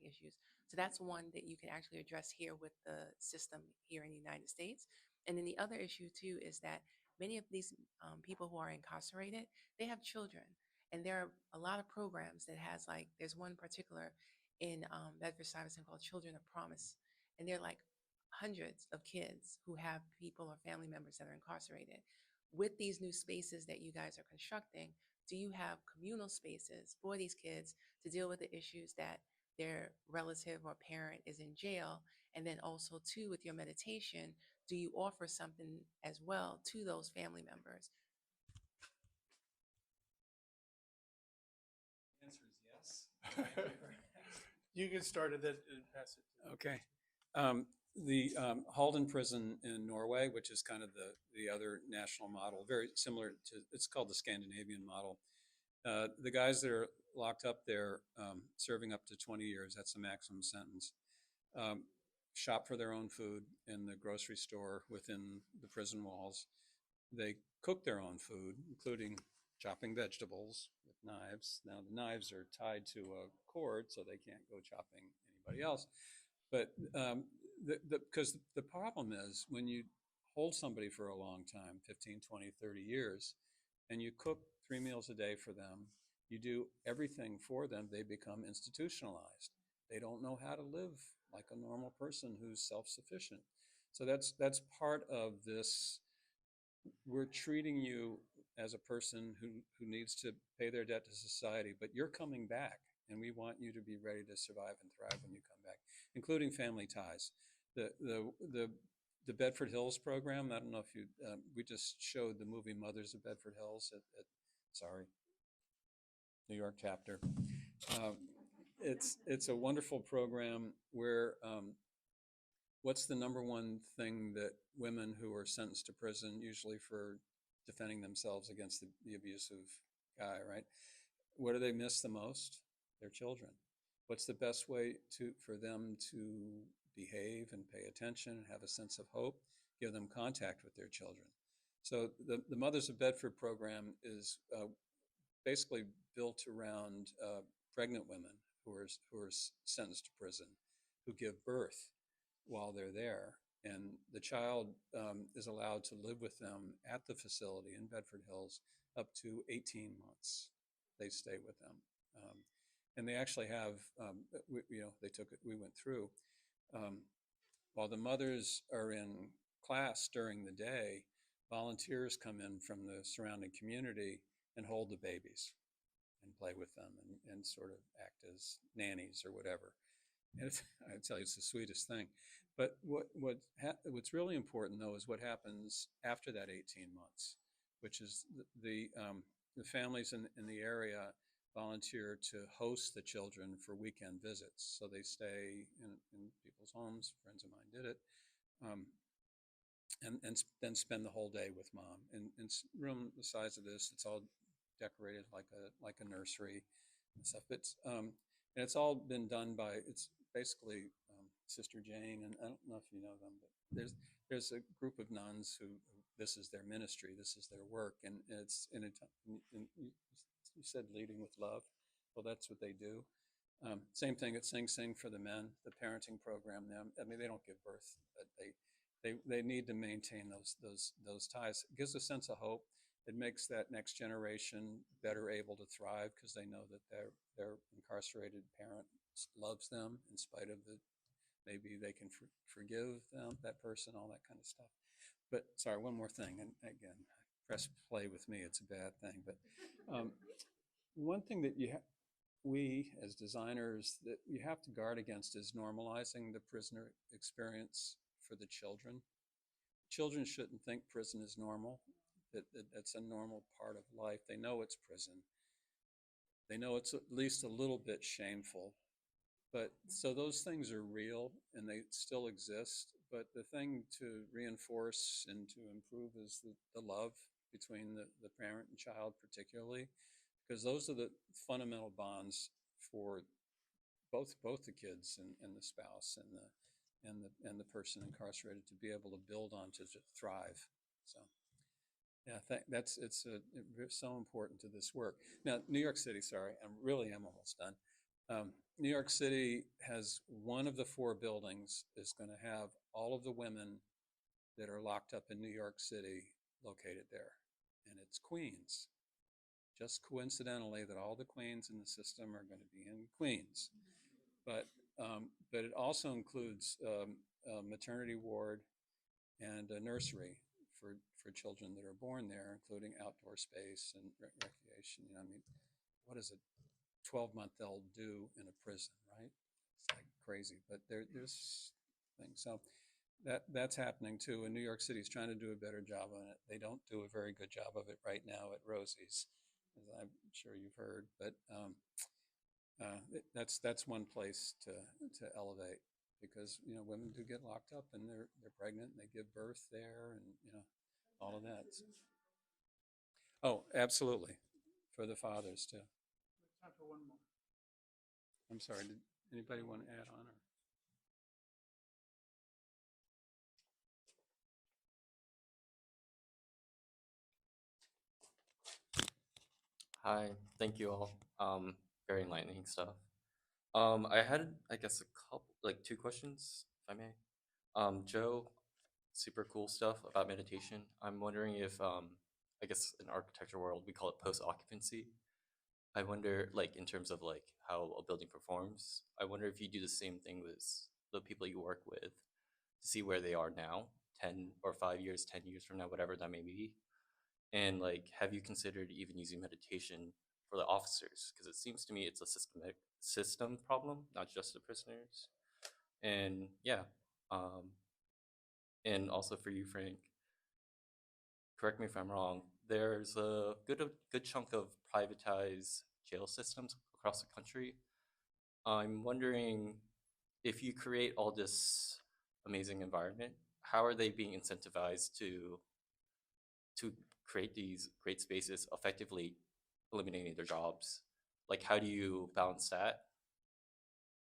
issues. So that's one that you can actually address here with the system here in the United States. And then the other issue too is that many of these people who are incarcerated, they have children. And there are a lot of programs that has there's one particular in Bedford-Stuyvesant called Children of Promise. And they're like hundreds of kids who have people or family members that are incarcerated. With these new spaces that you guys are constructing, do you have communal spaces for these kids to deal with the issues that their relative or parent is in jail? And then also too, with your meditation, do you offer something as well to those family members? The answer is yes. You can start it and pass it. Okay. The Halden prison in Norway, which is kind of the other national model, very similar to, it's called the Scandinavian model. The guys that are locked up there serving up to 20 years, that's the maximum sentence. shop for their own food in the grocery store within the prison walls. They cook their own food, including chopping vegetables with knives. Now, the knives are tied to a cord, so they can't go chopping anybody else. But because the problem is when you hold somebody for a long time, 15, 20, 30 years, and you cook 3 meals a day for them, you do everything for them, they become institutionalized. They don't know how to live like a normal person who's self-sufficient. So that's part of this. We're treating you as a person who needs to pay their debt to society, but you're coming back, and we want you to be ready to survive and thrive when you come back, including family ties. The Bedford Hills program, I don't know if you, we just showed the movie Mothers of Bedford Hills sorry, New York chapter. It's a wonderful program where what's the number one thing that women who are sentenced to prison, usually for defending themselves against the abusive guy, right? What do they miss the most? Their children. What's the best way for them to behave and pay attention and have a sense of hope? Give them contact with their children. So the Mothers of Bedford program is basically built around pregnant women who are sentenced to prison, who give birth while they're there. And the child is allowed to live with them at the facility in Bedford Hills up to 18 months. They stay with them. And they actually have, we went through, while the mothers are in class during the day, volunteers come in from the surrounding community and hold the babies and play with them and sort of act as nannies or whatever. And I tell you, it's the sweetest thing. But what's really important, though, is what happens after that 18 months, which is the families in the area volunteer to host the children for weekend visits. So they stay in people's homes. Friends of mine did it. And then spend the whole day with mom. In room the size of this, it's all decorated like a nursery and stuff. And it's all been done by, it's basically Sister Jane, and I don't know if you know them, but there's a group of nuns who this is their ministry, this is their work, and it's you said leading with love. Well, that's what they do. Same thing at Sing Sing for the men, the parenting program. I mean, they don't give birth, but they need to maintain those ties. It gives a sense of hope. It makes that next generation better able to thrive because they know that their incarcerated parent loves them in spite of maybe they can forgive them, that person, all that kind of stuff. But sorry, one more thing, and again, press play with me, it's a bad thing. But one thing that we as designers that you have to guard against is normalizing the prisoner experience for the children. Children shouldn't think prison is normal, that's a normal part of life. They know it's prison. They know it's at least a little bit shameful. But so those things are real and they still exist. But the thing to reinforce and to improve is the love between the parent and child particularly, because those are the fundamental bonds for both the kids and the spouse and the person incarcerated to be able to build on to thrive. So yeah, it's so important to this work. Now, New York City, sorry, I really am almost done. New York City has one of the 4 buildings is going to have all of the women that are locked up in New York City located there, and it's Queens. Just coincidentally that all the queens in the system are going to be in Queens, but it also includes a maternity ward and a nursery for children that are born there, including outdoor space and recreation. I mean, what does a 12-month-old do in a prison, right? It's like crazy, but there's things. So that's happening too, and New York City is trying to do a better job on it. They don't do a very good job of it right now at Rosie's, as I'm sure you've heard, but that's one place to elevate, because women do get locked up and they're pregnant and they give birth there, and all of that. Oh, absolutely, for the fathers too. Time for one more. I'm sorry, did anybody want to add on? Or? Hi, thank you all. Very enlightening stuff. I had, I guess, a couple, like two questions, if I may. Joe, super cool stuff about meditation. I'm wondering if, I guess in architecture world, we call it post-occupancy. I wonder, like, in terms of like how a building performs, I wonder if you do the same thing with the people you work with to see where they are now, 10 or 5 years, 10 years from now, whatever that may be. And like, have you considered even using meditation for the officers? Because it seems to me it's a system problem, not just the prisoners. And yeah, um, and also for you, Frank, correct me if I'm wrong. There's a good chunk of privatized jail systems across the country. I'm wondering if you create all this amazing environment, how are they being incentivized to create these great spaces, effectively eliminating their jobs? Like, how do you balance that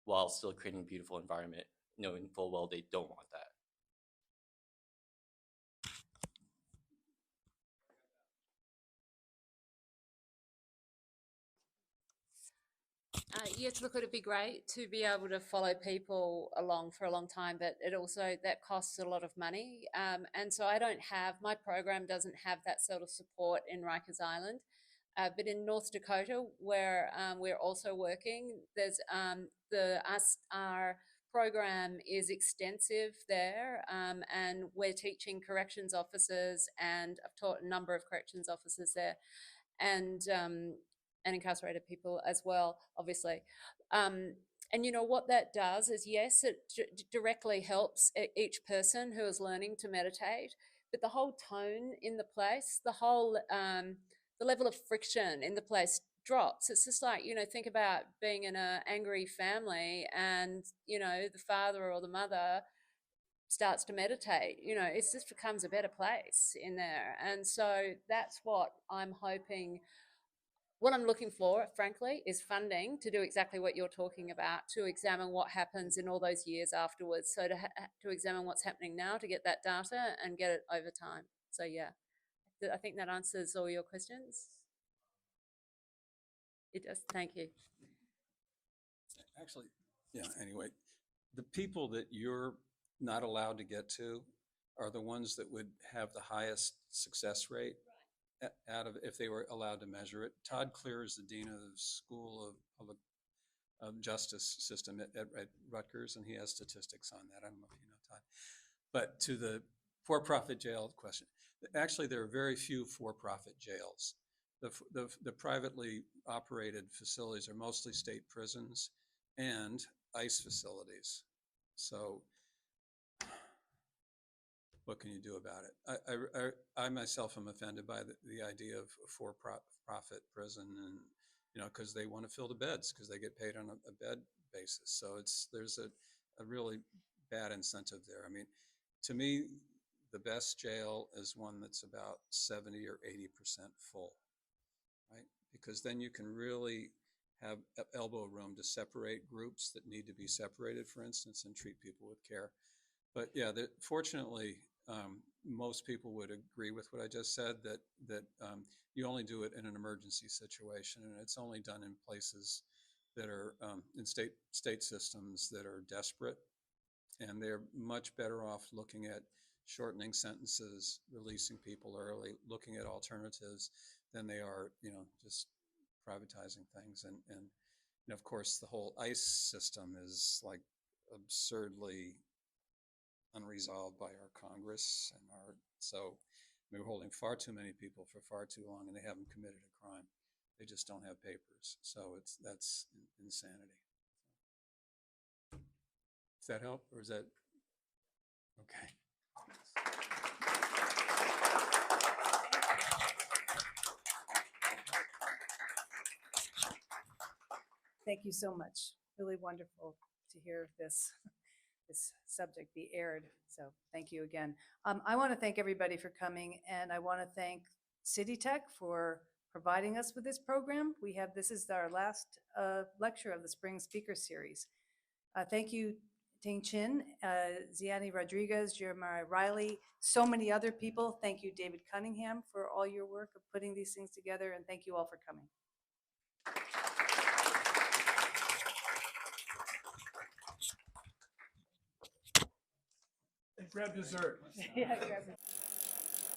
while still creating a beautiful environment, knowing full well they don't want that? Yes, look, it'd be great to be able to follow people along for a long time, but it also, that costs a lot of money. And so I don't have, my program doesn't have that sort of support in Rikers Island. But in North Dakota, where we're also working, there's our program is extensive there, and we're teaching corrections officers, and I've taught a number of corrections officers there, and incarcerated people as well, obviously. And you know what that does is, yes, it directly helps each person who is learning to meditate, but the whole tone in the place, the level of friction in the place drops. It's just like, think about being in an angry family, and the father or the mother starts to meditate. It just becomes a better place in there. And so that's what I'm hoping. What I'm looking for, frankly, is funding to do exactly what you're talking about, to examine what happens in all those years afterwards. So to examine what's happening now, to get that data and get it over time. So yeah, I think that answers all your questions. It does. Thank you. Actually, yeah, anyway, the people that you're not allowed to get to are the ones that would have the highest success rate out of, if they were allowed to measure it. Todd Clear is the dean of the School of Public Justice System at Rutgers, and he has statistics on that. I don't know if you know Todd. But to the for-profit jail question, actually there are very few for-profit jails. The privately operated facilities are mostly state prisons and ICE facilities. So what can you do about it? I myself am offended by the idea of a for-profit prison, and because they want to fill the beds because they get paid on a bed basis. So there's a really bad incentive there. I mean, to me, the best jail is one that's about 70 or 80% full, right? Because then you can really have elbow room to separate groups that need to be separated, for instance, and treat people with care. But yeah, fortunately, most people would agree with what I just said, that you only do it in an emergency situation, and it's only done in places that are in state systems that are desperate, and they're much better off looking at shortening sentences, releasing people early, looking at alternatives than they are, just privatizing things. And of course, the whole ICE system is like absurdly unresolved by our Congress, and so we're holding far too many people for far too long, and they haven't committed a crime. They just don't have papers. So that's insanity. Does that help, or is that okay? Thank you so much. Really wonderful to hear this subject be aired. So thank you again. I want to thank everybody for coming, and I want to thank City Tech for providing us with this program. This is our last lecture of the Spring Speaker Series. Thank you Ting Chin, Ziani Rodriguez, Jeremiah Riley, so many other people. Thank you, David Cunningham, for all your work of putting these things together, and thank you all for coming. And grab dessert. Yeah, grab it.